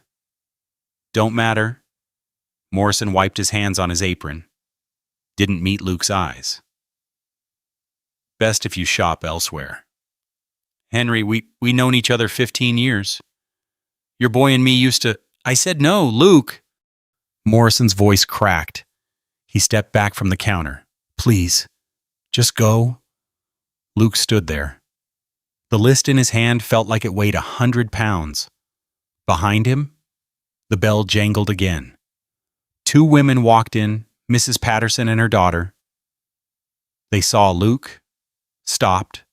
Don't matter. Morrison wiped his hands on his apron. Didn't meet Luke's eyes. Best if you shop elsewhere. Henry, we known each other 15 years. Your boy and me used to... I said no, Luke. Morrison's voice cracked. He stepped back from the counter. Please, just go. Luke stood there. The list in his hand felt like it weighed 100 pounds. Behind him, the bell jangled again. 2 women walked in, Mrs. Patterson and her daughter. They saw Luke, stopped,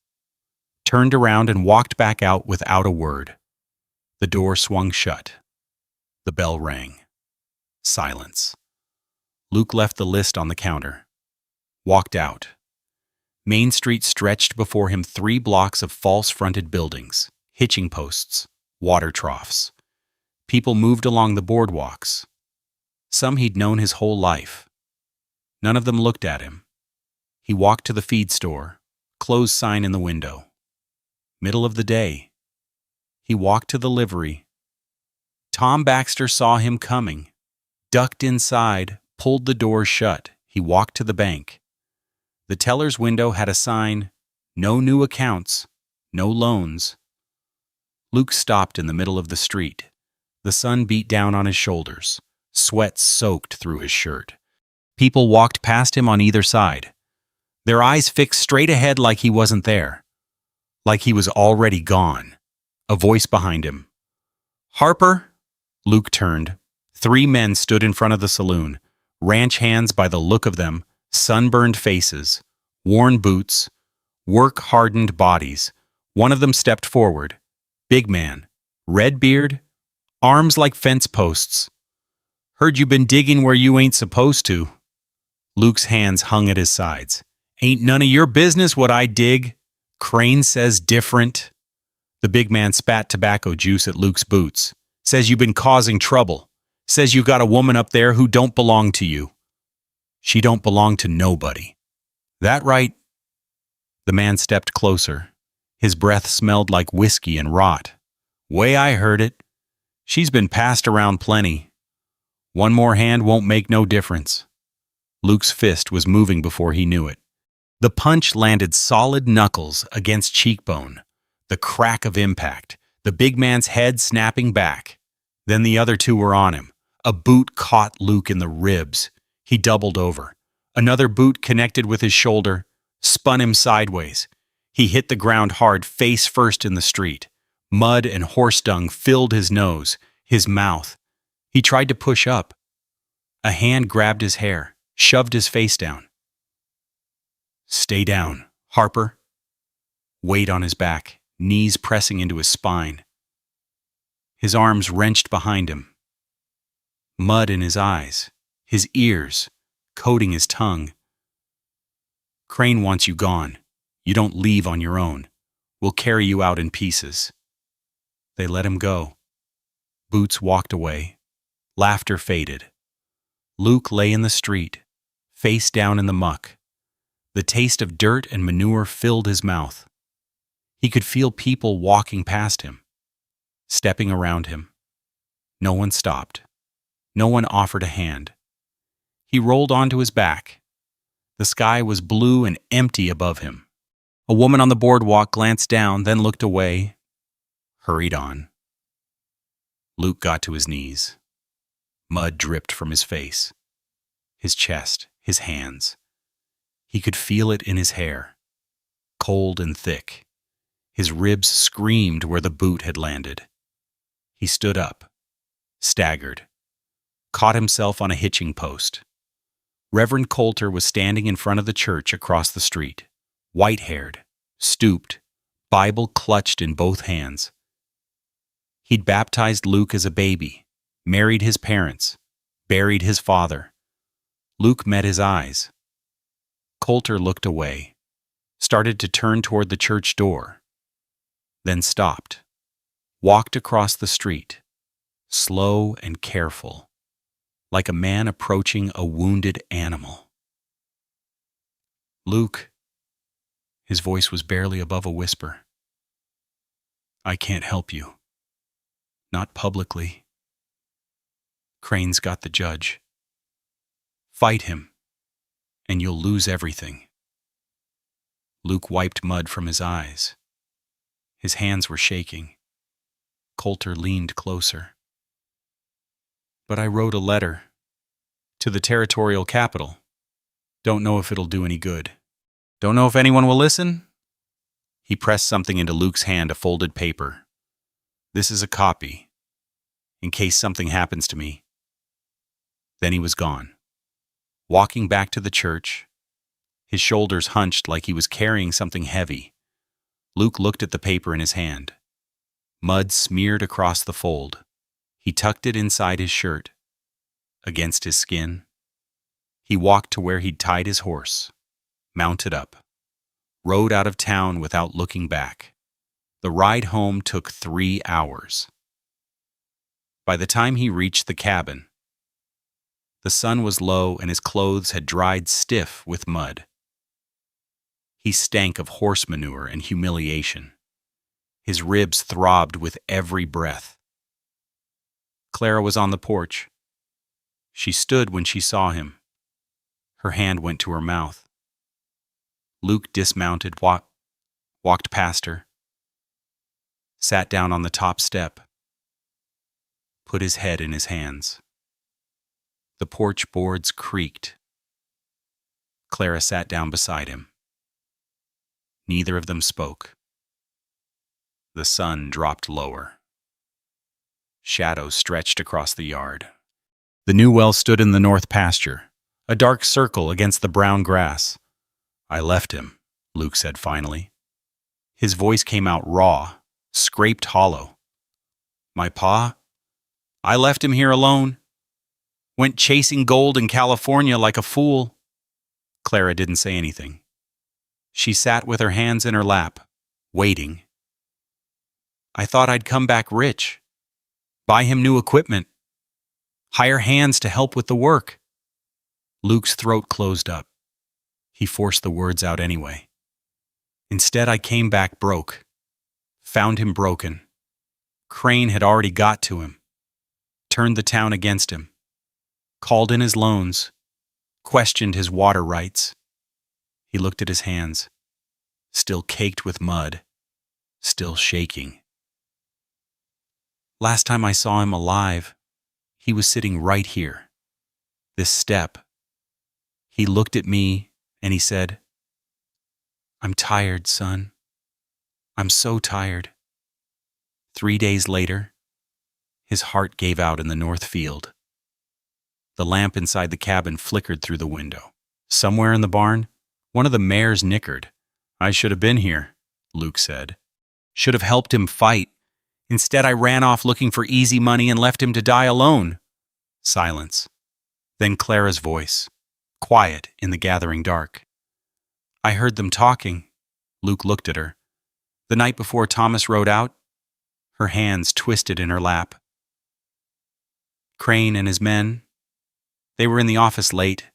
turned around and walked back out without a word. The door swung shut. The bell rang. Silence. Luke left the list on the counter. Walked out. Main Street stretched before him 3 blocks of false-fronted buildings, hitching posts, water troughs. People moved along the boardwalks. Some he'd known his whole life. None of them looked at him. He walked to the feed store, closed sign in the window. Middle of the day. He walked to the livery. Tom Baxter saw him coming, ducked inside, pulled the door shut. He walked to the bank. The teller's window had a sign, no new accounts, no loans. Luke stopped in the middle of the street. The sun beat down on his shoulders. Sweat soaked through his shirt. People walked past him on either side, their eyes fixed straight ahead like he wasn't there, like he was already gone. A voice behind him. Harper? Luke turned. 3 men stood in front of the saloon, ranch hands by the look of them, sunburned faces, worn boots, work-hardened bodies. One of them stepped forward. Big man, red beard, arms like fence posts. Heard you been digging where you ain't supposed to. Luke's hands hung at his sides. Ain't none of your business what I dig. Crane says different. The big man spat tobacco juice at Luke's boots. Says you've been causing trouble. Says you got a woman up there who don't belong to you. She don't belong to nobody. That right? The man stepped closer. His breath smelled like whiskey and rot. Way I heard it. She's been passed around plenty. One more hand won't make no difference. Luke's fist was moving before he knew it. The punch landed solid knuckles against cheekbone. The crack of impact. The big man's head snapping back. Then the other 2 were on him. A boot caught Luke in the ribs. He doubled over. Another boot connected with his shoulder, spun him sideways. He hit the ground hard, face first in the street. Mud and horse dung filled his nose, his mouth. He tried to push up. A hand grabbed his hair, shoved his face down. Stay down, Harper. Weight on his back, knees pressing into his spine. His arms wrenched behind him. Mud in his eyes, his ears, coating his tongue. Crane wants you gone. You don't leave on your own. We'll carry you out in pieces. They let him go. Boots walked away. Laughter faded. Luke lay in the street, face down in the muck. The taste of dirt and manure filled his mouth. He could feel people walking past him, stepping around him. No one stopped. No one offered a hand. He rolled onto his back. The sky was blue and empty above him. A woman on the boardwalk glanced down, then looked away, hurried on. Luke got to his knees. Mud dripped from his face, his chest, his hands. He could feel it in his hair, cold and thick. His ribs screamed where the boot had landed. He stood up, staggered, caught himself on a hitching post. Reverend Coulter was standing in front of the church across the street, white-haired, stooped, Bible clutched in both hands. He'd baptized Luke as a baby, married his parents, buried his father. Luke met his eyes. Coulter looked away, started to turn toward the church door, then stopped, walked across the street, slow and careful. like a man approaching a wounded animal. "Luke," his voice was barely above a whisper. "I can't help you. Not publicly. Crane's got the judge. Fight him, and you'll lose everything." Luke wiped mud from his eyes. His hands were shaking. Coulter leaned closer. "But I wrote a letter to the territorial capital. Don't know if it'll do any good." "Don't know if anyone will listen?" He pressed something into Luke's hand, a folded paper. "This is a copy, in case something happens to me." Then he was gone. Walking back to the church, his shoulders hunched like he was carrying something heavy, Luke looked at the paper in his hand. Mud smeared across the fold. He tucked it inside his shirt, against his skin. He walked to where he'd tied his horse, mounted up, rode out of town without looking back. The ride home took 3 hours. By the time he reached the cabin, the sun was low and his clothes had dried stiff with mud. He stank of horse manure and humiliation. His ribs throbbed with every breath. Clara was on the porch. She stood when she saw him. Her hand went to her mouth. Luke dismounted, walked past her, sat down on the top step, put his head in his hands. The porch boards creaked. Clara sat down beside him. Neither of them spoke. The sun dropped lower. Shadows stretched across the yard. The new well stood in the north pasture, a dark circle against the brown grass. "I left him," Luke said finally. His voice came out raw, scraped hollow. "My pa? I left him here alone. Went chasing gold in California like a fool." Clara didn't say anything. She sat with her hands in her lap, waiting. "I thought I'd come back rich, buy him new equipment, hire hands to help with the work." Luke's throat closed up. He forced the words out anyway. "Instead, I came back broke, found him broken. Crane had already got to him, turned the town against him, called in his loans, questioned his water rights." He looked at his hands, still caked with mud, still shaking. "Last time I saw him alive, he was sitting right here, this step. He looked at me and he said, 'I'm tired, son. I'm so tired.' 3 days later, his heart gave out in the north field." The lamp inside the cabin flickered through the window. Somewhere in the barn, one of the mares nickered. "I should have been here," Luke said. "Should have helped him fight. Instead, I ran off looking for easy money and left him to die alone." Silence. Then Clara's voice, quiet in the gathering dark. "I heard them talking." Luke looked at her. "The night before Thomas rode out?" Her hands twisted in her lap. "Crane and his men, they were in the office late.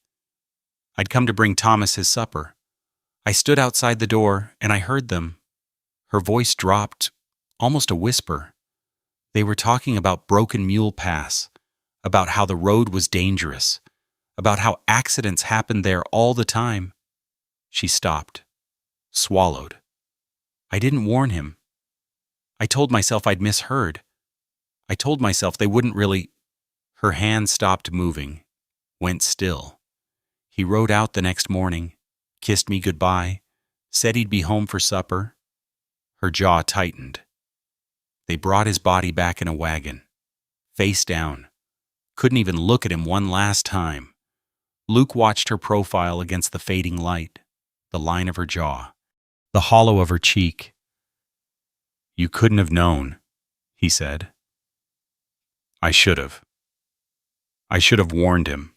I'd come to bring Thomas his supper. I stood outside the door and I heard them." Her voice dropped, almost a whisper. "They were talking about Broken Mule Pass, about how the road was dangerous, about how accidents happened there all the time." She stopped, swallowed. "I didn't warn him. I told myself I'd misheard. I told myself they wouldn't really—" Her hand stopped moving, went still. "He rode out the next morning, kissed me goodbye, said he'd be home for supper." Her jaw tightened. "They brought his body back in a wagon, face down. Couldn't even look at him one last time." Luke watched her profile against the fading light, the line of her jaw, the hollow of her cheek. "You couldn't have known," he said. "I should have. I should have warned him.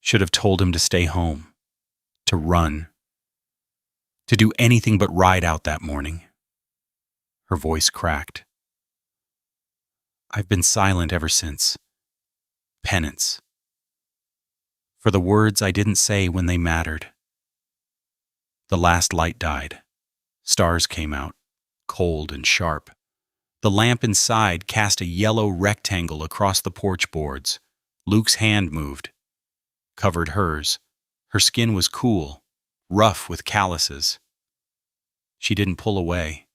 Should have told him to stay home, to run, to do anything but ride out that morning." Her voice cracked. "I've been silent ever since. penance. For the words I didn't say when they mattered. The last light died. Stars came out, cold and sharp. The lamp inside cast a yellow rectangle across the porch boards. Luke's hand moved, covered hers. Her skin was cool, rough with calluses. She didn't pull away.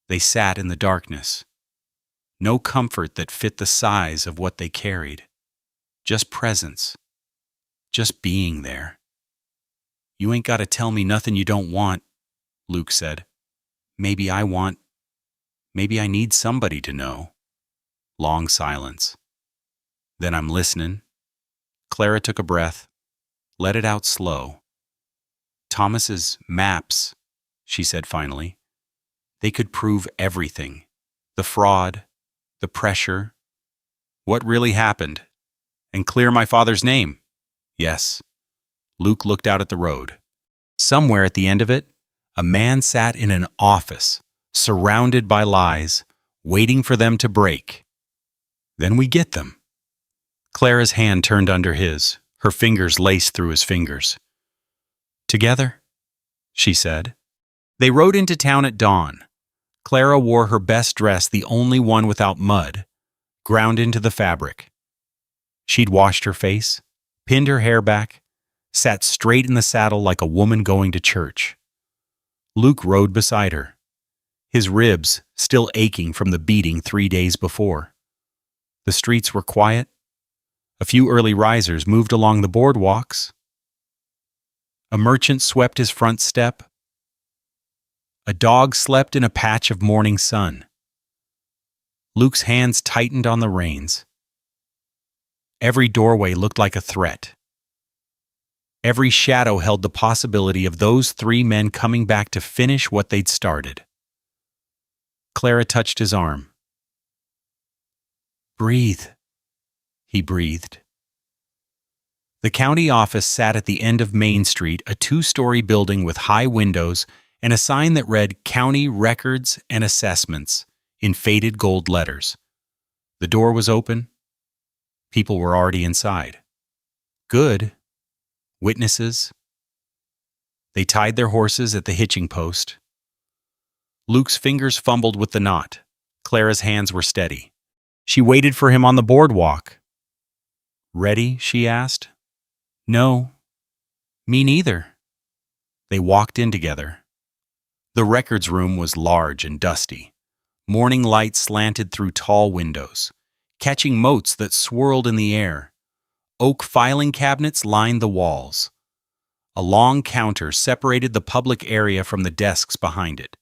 They sat in the darkness. No comfort that fit the size of what they carried. Just presence. Just being there. "You ain't got to tell me nothing you don't want," Luke said. "Maybe I want. Maybe I need somebody to know." Long silence. "Then I'm listening." Clara took a breath, let it out slow. "Thomas's maps," she said finally. "They could prove everything. The fraud, the pressure, what really happened, and clear my father's name." "Yes." Luke looked out at the road. Somewhere at the end of it, a man sat in an office, surrounded by lies, waiting for them to break. "Then we get them." Clara's hand turned under his, her fingers laced through his fingers. "Together?" she said. They rode into town at dawn. Clara wore her best dress, the only one without mud, ground into the fabric. She'd washed her face, pinned her hair back, sat straight in the saddle like a woman going to church. Luke rode beside her, his ribs still aching from the beating 3 days before. The streets were quiet. A few early risers moved along the boardwalks. A merchant swept his front step. A dog slept in a patch of morning sun. Luke's hands tightened on the reins. Every doorway looked like a threat. Every shadow held the possibility of those 3 men coming back to finish what they'd started. Clara touched his arm. "Breathe," he breathed. The county office sat at the end of Main Street, a 2-story building with high windows and a sign that read "County Records and Assessments" in faded gold letters. The door was open. People were already inside. Good. Witnesses. They tied their horses at the hitching post. Luke's fingers fumbled with the knot. Clara's hands were steady. She waited for him on the boardwalk. "Ready?" she asked. "No. Me neither." They walked in together. The records room was large and dusty. Morning light slanted through tall windows, catching motes that swirled in the air. Oak filing cabinets lined the walls. A long counter separated the public area from the desks behind it,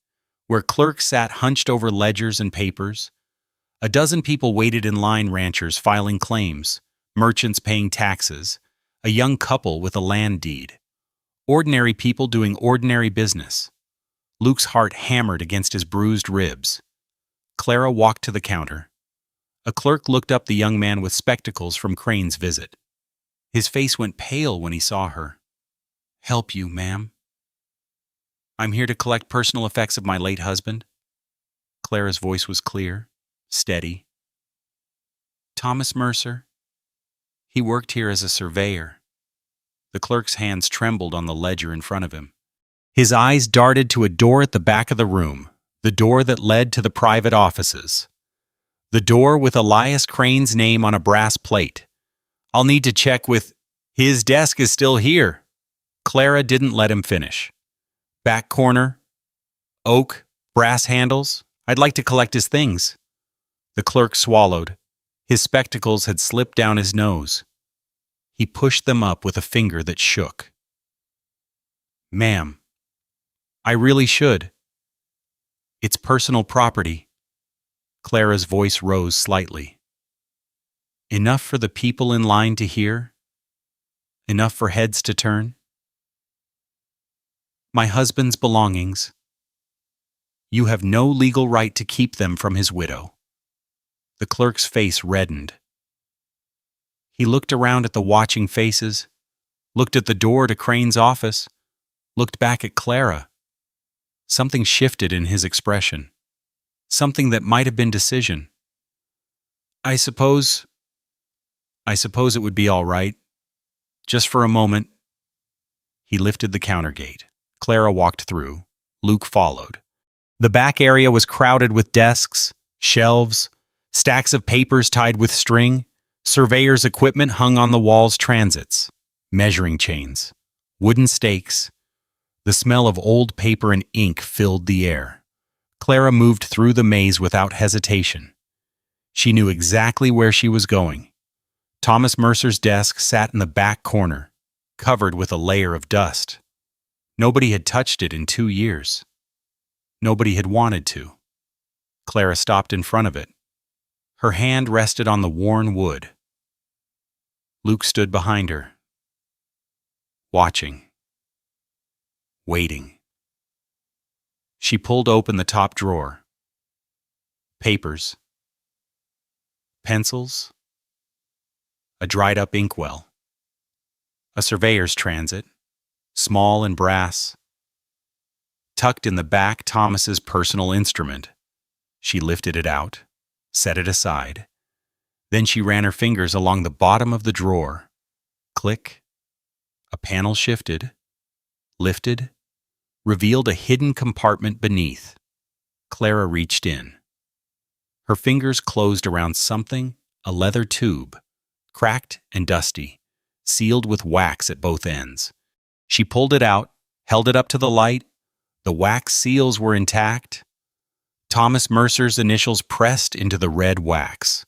where clerks sat hunched over ledgers and papers. A dozen people waited in line, ranchers filing claims, merchants paying taxes, a young couple with a land deed. Ordinary people doing ordinary business. Luke's heart hammered against his bruised ribs. Clara walked to the counter. A clerk looked up the young man with spectacles from Crane's visit. His face went pale when he saw her. "Help you, ma'am?" "I'm here to collect personal effects of my late husband." Clara's voice was clear, steady. "Thomas Mercer. He worked here as a surveyor." The clerk's hands trembled on the ledger in front of him. His eyes darted to a door at the back of the room, the door that led to the private offices. The door with Elias Crane's name on a brass plate. "I'll need to check with—" "His desk is still here." Clara didn't let him finish. "Back corner. Oak, brass handles. I'd like to collect his things." The clerk swallowed. His spectacles had slipped down his nose. He pushed them up with a finger that shook. "Ma'am, I really should. It's personal property." Clara's voice rose slightly. "Enough for the people in line to hear? Enough for heads to turn?" "My husband's belongings. You have no legal right to keep them from his widow." The clerk's face reddened. He looked around at the watching faces, looked at the door to Crane's office, looked back at Clara. Something shifted in his expression. Something that might have been decision. I suppose I suppose it would be all right. Just for a moment. He lifted the counter gate. Clara walked through. Luke followed. The back area was crowded with desks, shelves, stacks of papers tied with string, surveyor's equipment hung on the walls, transits, measuring chains, wooden stakes. The smell of old paper and ink filled the air. Clara moved through the maze without hesitation. She knew exactly where she was going. Thomas Mercer's desk sat in the back corner, covered with a layer of dust. Nobody had touched it in 2 years. Nobody had wanted to. Clara stopped in front of it. Her hand rested on the worn wood. Luke stood behind her, watching, waiting. She pulled open the top drawer. Papers, pencils, a dried-up inkwell, a surveyor's transit, small and brass. Tucked in the back, Thomas's personal instrument. She lifted it out, set it aside. Then she ran her fingers along the bottom of the drawer. Click. A panel shifted, lifted, revealed a hidden compartment beneath. Clara reached in. Her fingers closed around something, a leather tube, cracked and dusty, sealed with wax at both ends. She pulled it out, held it up to the light. The wax seals were intact. Thomas Mercer's initials pressed into the red wax.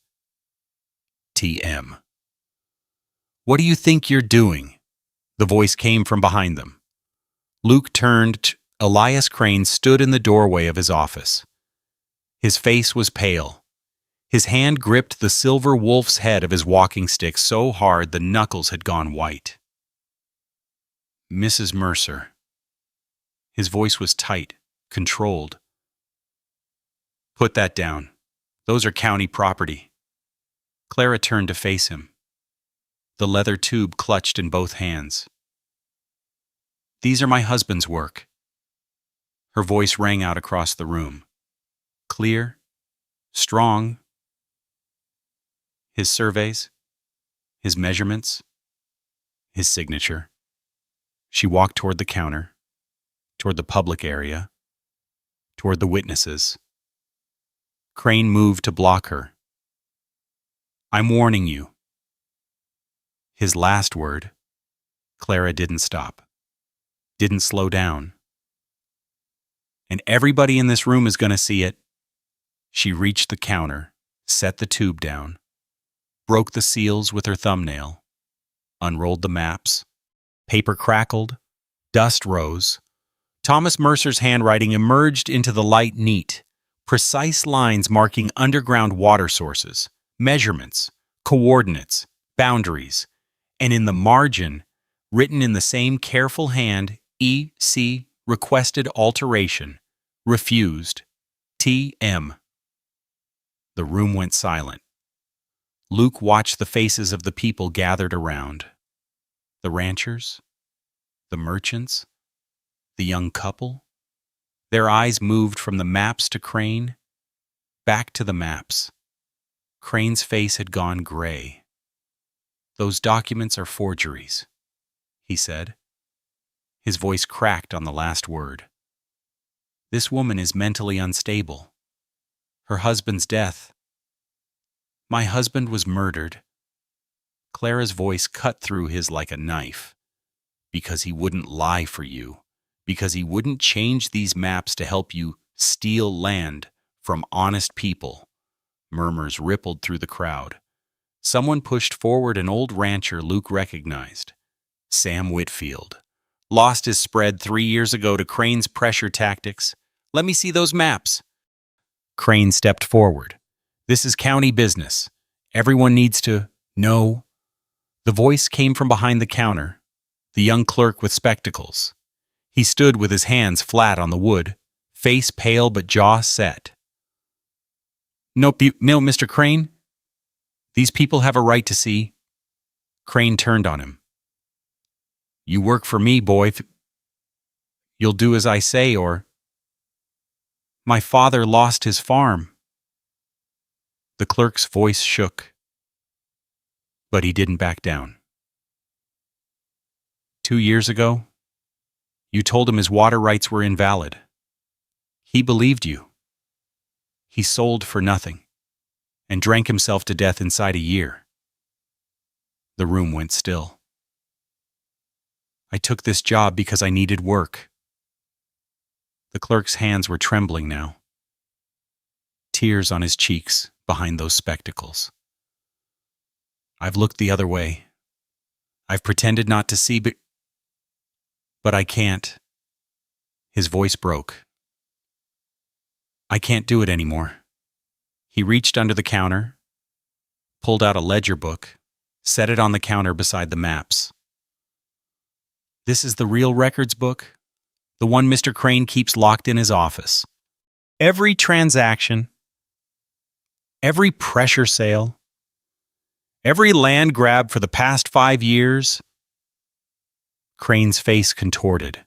TM. "What do you think you're doing?" The voice came from behind them. Luke turned. Elias Crane stood in the doorway of his office. His face was pale. His hand gripped the silver wolf's head of his walking stick so hard the knuckles had gone white. "Mrs. Mercer." His voice was tight, controlled. "Put that down. Those are county property." Clara turned to face him. The leather tube clutched in both hands. "These are my husband's work." Her voice rang out across the room. Clear, strong. His surveys, his measurements, his signature. She walked toward the counter, toward the public area, toward the witnesses. Crane moved to block her. "I'm warning you." His last word. Clara didn't stop, didn't slow down. "And everybody in this room is going to see it." She reached the counter, set the tube down, broke the seals with her thumbnail, unrolled the maps. Paper crackled, dust rose. Thomas Mercer's handwriting emerged into the light, neat, precise lines marking underground water sources, measurements, coordinates, boundaries, and in the margin, written in the same careful hand, E.C. requested alteration, refused, T.M. The room went silent. Luke watched the faces of the people gathered around. The ranchers, the merchants, the young couple. Their eyes moved from the maps to Crane, back to the maps. Crane's face had gone gray. "Those documents are forgeries," he said. His voice cracked on the last word. "This woman is mentally unstable. Her husband's death. My husband was murdered." Clara's voice cut through his like a knife. "Because he wouldn't lie for you. Because he wouldn't change these maps to help you steal land from honest people." Murmurs rippled through the crowd. Someone pushed forward an old rancher Luke recognized. Sam Whitfield. Lost his spread 3 years ago to Crane's pressure tactics. "Let me see those maps." Crane stepped forward. "This is county business. Everyone needs to know." The voice came from behind the counter, the young clerk with spectacles. He stood with his hands flat on the wood, face pale but jaw set. No, Mr. Crane. These people have a right to see." Crane turned on him. "You work for me, boy. You'll do as I say, or—" "My father lost his farm." The clerk's voice shook. But he didn't back down. 2 years ago, you told him his water rights were invalid. He believed you. He sold for nothing and drank himself to death inside a year. The room went still. I took this job because I needed work. The clerk's hands were trembling now. Tears on his cheeks behind those spectacles. I've looked the other way. I've pretended not to see, but I can't. His voice broke. I can't do it anymore. He reached under the counter, pulled out a ledger book, set it on the counter beside the maps. This is the real records book, the one Mr. Crane keeps locked in his office. Every transaction, every pressure sale, every land grab for the past 5 years. Crane's face contorted.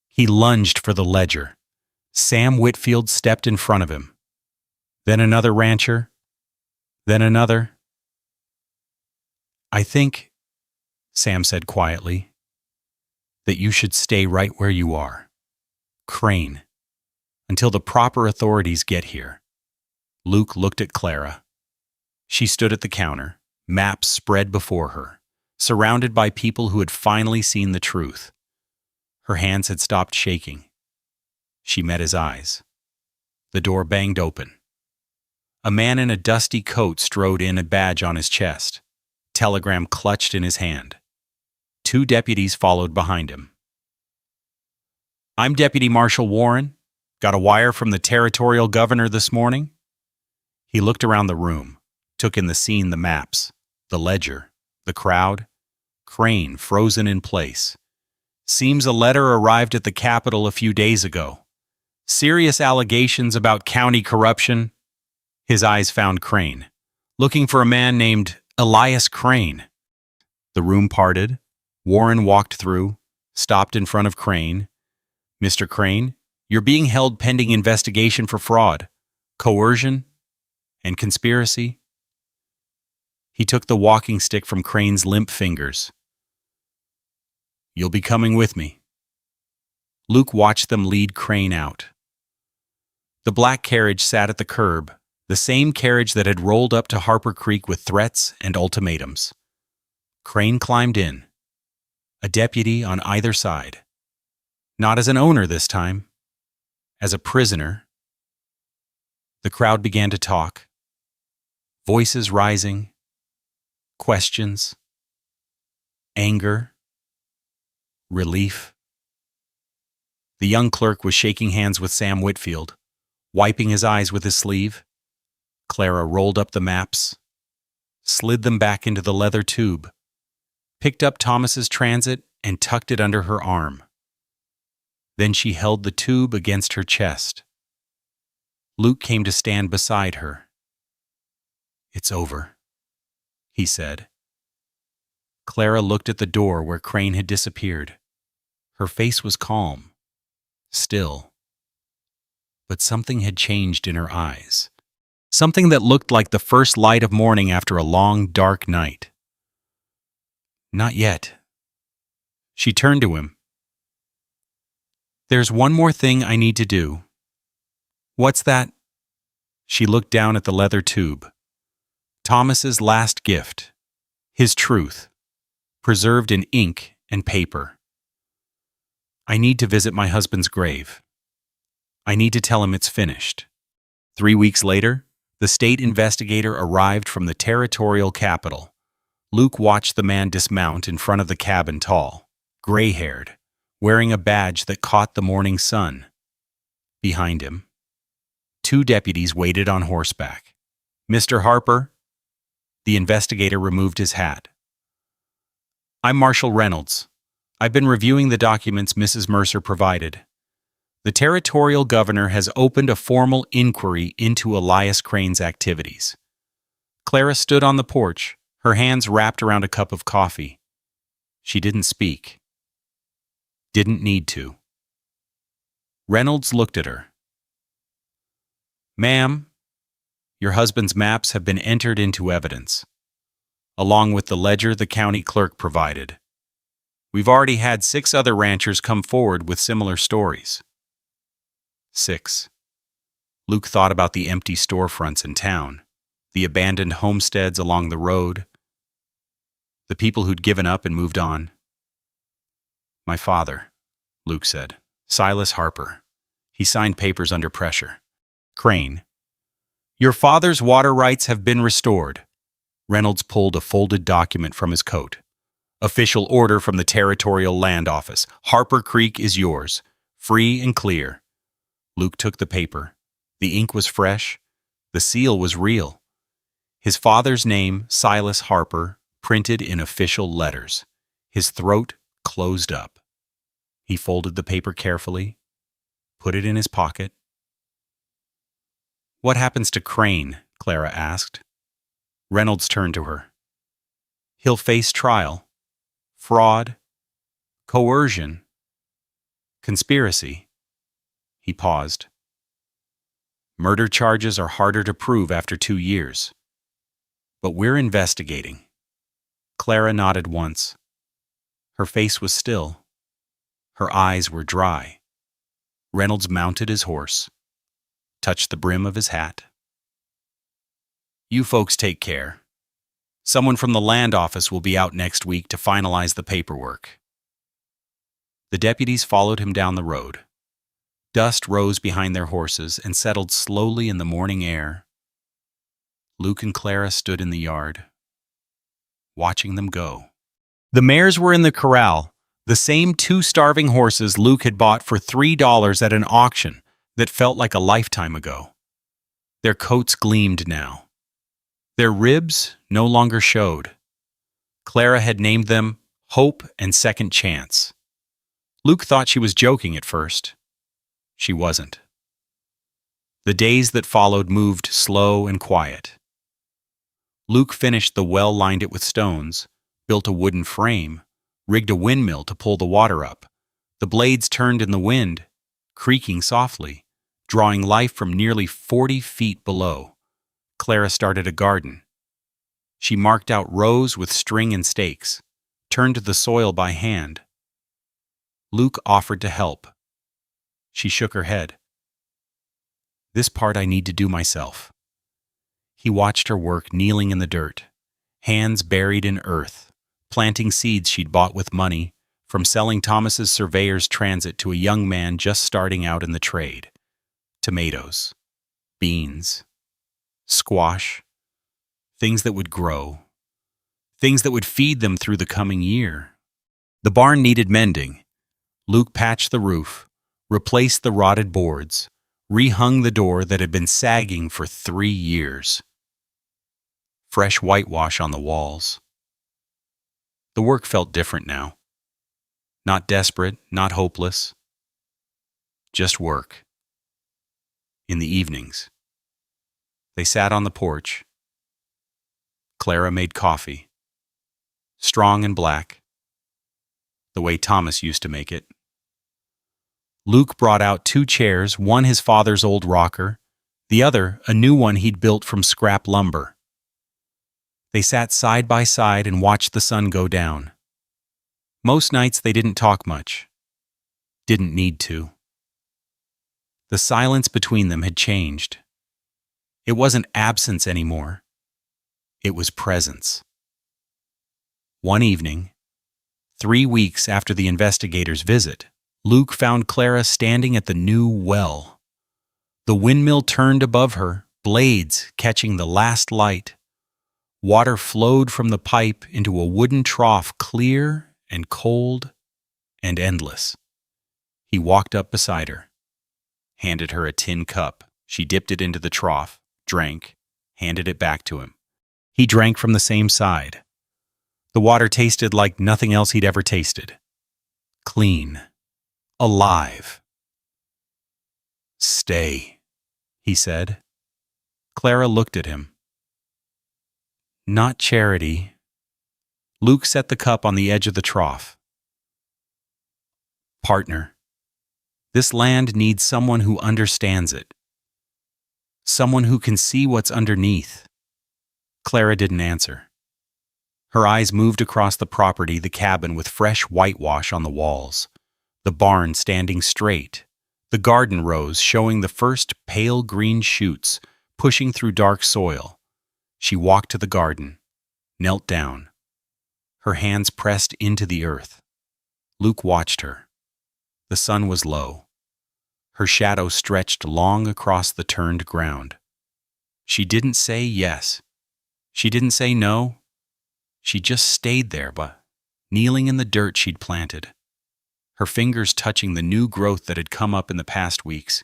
He lunged for the ledger. Sam Whitfield stepped in front of him. Then another rancher. Then another. I think, Sam said quietly, that you should stay right where you are. Crane. Until the proper authorities get here. Luke looked at Clara. She stood at the counter, maps spread before her, surrounded by people who had finally seen the truth. Her hands had stopped shaking. She met his eyes. The door banged open. A man in a dusty coat strode in, a badge on his chest, telegram clutched in his hand. 2 deputies followed behind him. I'm Deputy Marshal Warren. Got a wire from the territorial governor this morning? He looked around the room, took in the scene, the maps, the ledger, the crowd. Crane frozen in place. Seems a letter arrived at the Capitol a few days ago. Serious allegations about county corruption. His eyes found Crane, looking for a man named Elias Crane. The room parted. Warren walked through, stopped in front of Crane. Mr. Crane, you're being held pending investigation for fraud, coercion, and conspiracy. He took the walking stick from Crane's limp fingers. You'll be coming with me. Luke watched them lead Crane out. The black carriage sat at the curb, the same carriage that had rolled up to Harper Creek with threats and ultimatums. Crane climbed in, a deputy on either side. Not as an owner this time, as a prisoner. The crowd began to talk, voices rising, questions, anger, relief. The young clerk was shaking hands with Sam Whitfield, wiping his eyes with his sleeve. Clara rolled up the maps, slid them back into the leather tube, picked up Thomas's transit and tucked it under her arm. Then she held the tube against her chest. Luke came to stand beside her. It's over, he said. Clara looked at the door where Crane had disappeared. Her face was calm, still. But something had changed in her eyes. Something that looked like the first light of morning after a long, dark night. Not yet. She turned to him. There's one more thing I need to do. What's that? She looked down at the leather tube. Thomas's last gift. His truth. Preserved in ink and paper. I need to visit my husband's grave. I need to tell him it's finished. 3 weeks later, the state investigator arrived from the territorial capital. Luke watched the man dismount in front of the cabin, tall, gray-haired, wearing a badge that caught the morning sun. Behind him, 2 deputies waited on horseback. Mr. Harper? The investigator removed his hat. I'm Marshal Reynolds. I've been reviewing the documents Mrs. Mercer provided. The territorial governor has opened a formal inquiry into Elias Crane's activities. Clara stood on the porch, her hands wrapped around a cup of coffee. She didn't speak. Didn't need to. Reynolds looked at her. Ma'am, your husband's maps have been entered into evidence. along with the ledger the county clerk provided. We've already had 6 other ranchers come forward with similar stories. 6. Luke thought about the empty storefronts in town, the abandoned homesteads along the road, the people who'd given up and moved on. My father, Luke said. Silas Harper. He signed papers under pressure. Crane. Your father's water rights have been restored. Reynolds pulled a folded document from his coat. Official order from the Territorial Land Office. Harper Creek is yours. Free and clear. Luke took the paper. The ink was fresh. The seal was real. His father's name, Silas Harper, printed in official letters. His throat closed up. He folded the paper carefully, put it in his pocket. What happens to Crane? Clara asked. Reynolds turned to her. He'll face trial. Fraud. Coercion. Conspiracy. He paused. Murder charges are harder to prove after 2 years. But we're investigating. Clara nodded once. Her face was still. Her eyes were dry. Reynolds mounted his horse, touched the brim of his hat. You folks take care. Someone from the land office will be out next week to finalize the paperwork. The deputies followed him down the road. Dust rose behind their horses and settled slowly in the morning air. Luke and Clara stood in the yard, watching them go. The mares were in the corral, the same 2 starving horses Luke had bought for $3 at an auction that felt like a lifetime ago. Their coats gleamed now. Their ribs no longer showed. Clara had named them Hope and Second Chance. Luke thought she was joking at first. She wasn't. The days that followed moved slow and quiet. Luke finished the well, lined it with stones, built a wooden frame, rigged a windmill to pull the water up. The blades turned in the wind, creaking softly, drawing life from nearly 40 feet below. Clara started a garden. She marked out rows with string and stakes, turned the soil by hand. Luke offered to help. She shook her head. This part I need to do myself. He watched her work, kneeling in the dirt, hands buried in earth, planting seeds she'd bought with money, from selling Thomas's surveyor's transit to a young man just starting out in the trade. Tomatoes, beans, squash, things that would grow, things that would feed them through the coming year. The barn needed mending. Luke patched the roof, replaced the rotted boards, rehung the door that had been sagging for 3 years. Fresh whitewash on the walls. The work felt different now. Not desperate, not hopeless. Just work. In the evenings, they sat on the porch. Clara made coffee. Strong and black. The way Thomas used to make it. Luke brought out 2 chairs, one his father's old rocker, the other a new one he'd built from scrap lumber. They sat side by side and watched the sun go down. Most nights they didn't talk much. Didn't need to. The silence between them had changed. It wasn't absence anymore. It was presence. One evening, 3 weeks after the investigators' visit, Luke found Clara standing at the new well. The windmill turned above her, blades catching the last light. Water flowed from the pipe into a wooden trough, clear and cold and endless. He walked up beside her, handed her a tin cup. She dipped it into the trough, drank, handed it back to him. He drank from the same side. The water tasted like nothing else he'd ever tasted. Clean. Alive. Stay, he said. Clara looked at him. Not charity. Luke set the cup on the edge of the trough. Partner, this land needs someone who understands it. Someone who can see what's underneath. Clara didn't answer. Her eyes moved across the property, the cabin with fresh whitewash on the walls, the barn standing straight, the garden rows showing the first pale green shoots pushing through dark soil. She walked to the garden, knelt down, her hands pressed into the earth. Luke watched her. The sun was low. Her shadow stretched long across the turned ground. She didn't say yes. She didn't say no. She just stayed there, but kneeling in the dirt she'd planted, her fingers touching the new growth that had come up in the past weeks.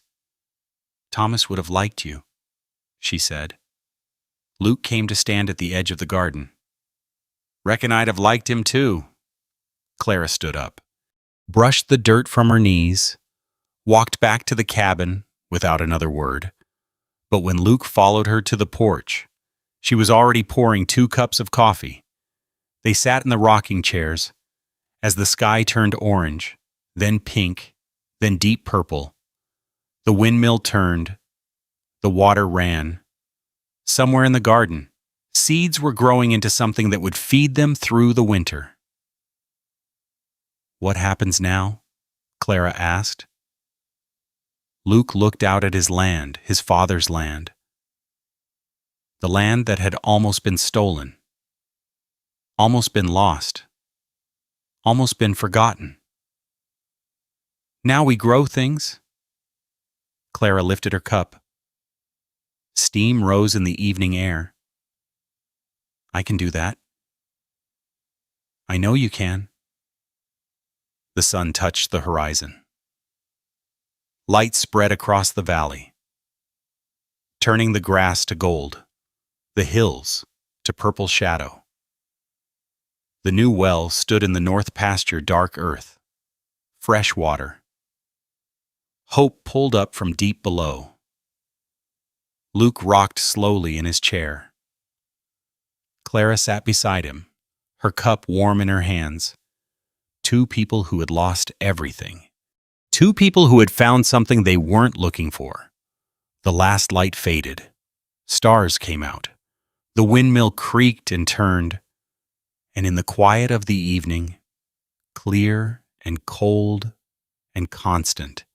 "Thomas would have liked you," she said. Luke came to stand at the edge of the garden. "Reckon I'd have liked him too." Clara stood up, brushed the dirt from her knees, walked back to the cabin without another word. But when Luke followed her to the porch, she was already pouring 2 cups of coffee. They sat in the rocking chairs as the sky turned orange, then pink, then deep purple. The windmill turned. The water ran. Somewhere in the garden, seeds were growing into something that would feed them through the winter. "What happens now?" Clara asked. Luke looked out at his land, his father's land. The land that had almost been stolen, almost been lost, almost been forgotten. "Now we grow things." Clara lifted her cup. Steam rose in the evening air. "I can do that." "I know you can." The sun touched the horizon. Light spread across the valley, turning the grass to gold, the hills to purple shadow. The new well stood in the north pasture, dark earth, fresh water. Hope pulled up from deep below. Luke rocked slowly in his chair. Clara sat beside him, her cup warm in her hands. 2 people who had lost everything. 2 people who had found something they weren't looking for. The last light faded. Stars came out. The windmill creaked and turned. And in the quiet of the evening, clear and cold and constant,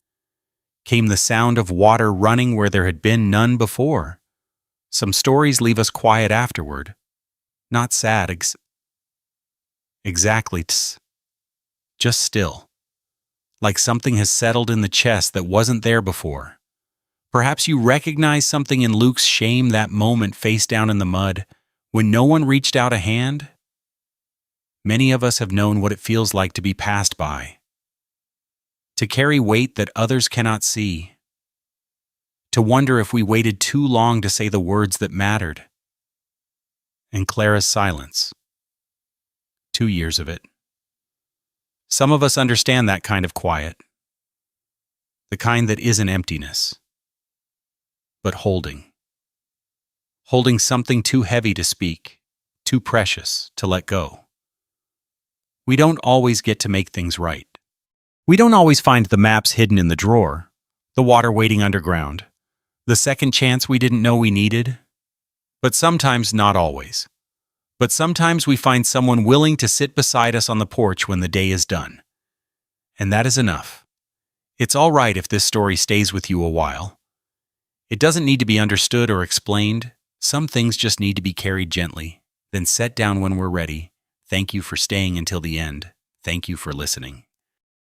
came the sound of water running where there had been none before. Some stories leave us quiet afterward, not sad exactly, just still, like something has settled in the chest that wasn't there before. Perhaps you recognize something in Luke's shame, that moment face down in the mud, when no one reached out a hand. Many of us have known what it feels like to be passed by, to carry weight that others cannot see, to wonder if we waited too long to say the words that mattered. And Clara's silence. 2 years of it. Some of us understand that kind of quiet, the kind that isn't emptiness, but holding something too heavy to speak, too precious to let go. We don't always get to make things right. We don't always find the maps hidden in the drawer, the water waiting underground, the second chance we didn't know we needed. But sometimes, not always. But sometimes we find someone willing to sit beside us on the porch when the day is done. And that is enough. It's all right if this story stays with you a while. It doesn't need to be understood or explained. Some things just need to be carried gently, then set down when we're ready. Thank you for staying until the end. Thank you for listening.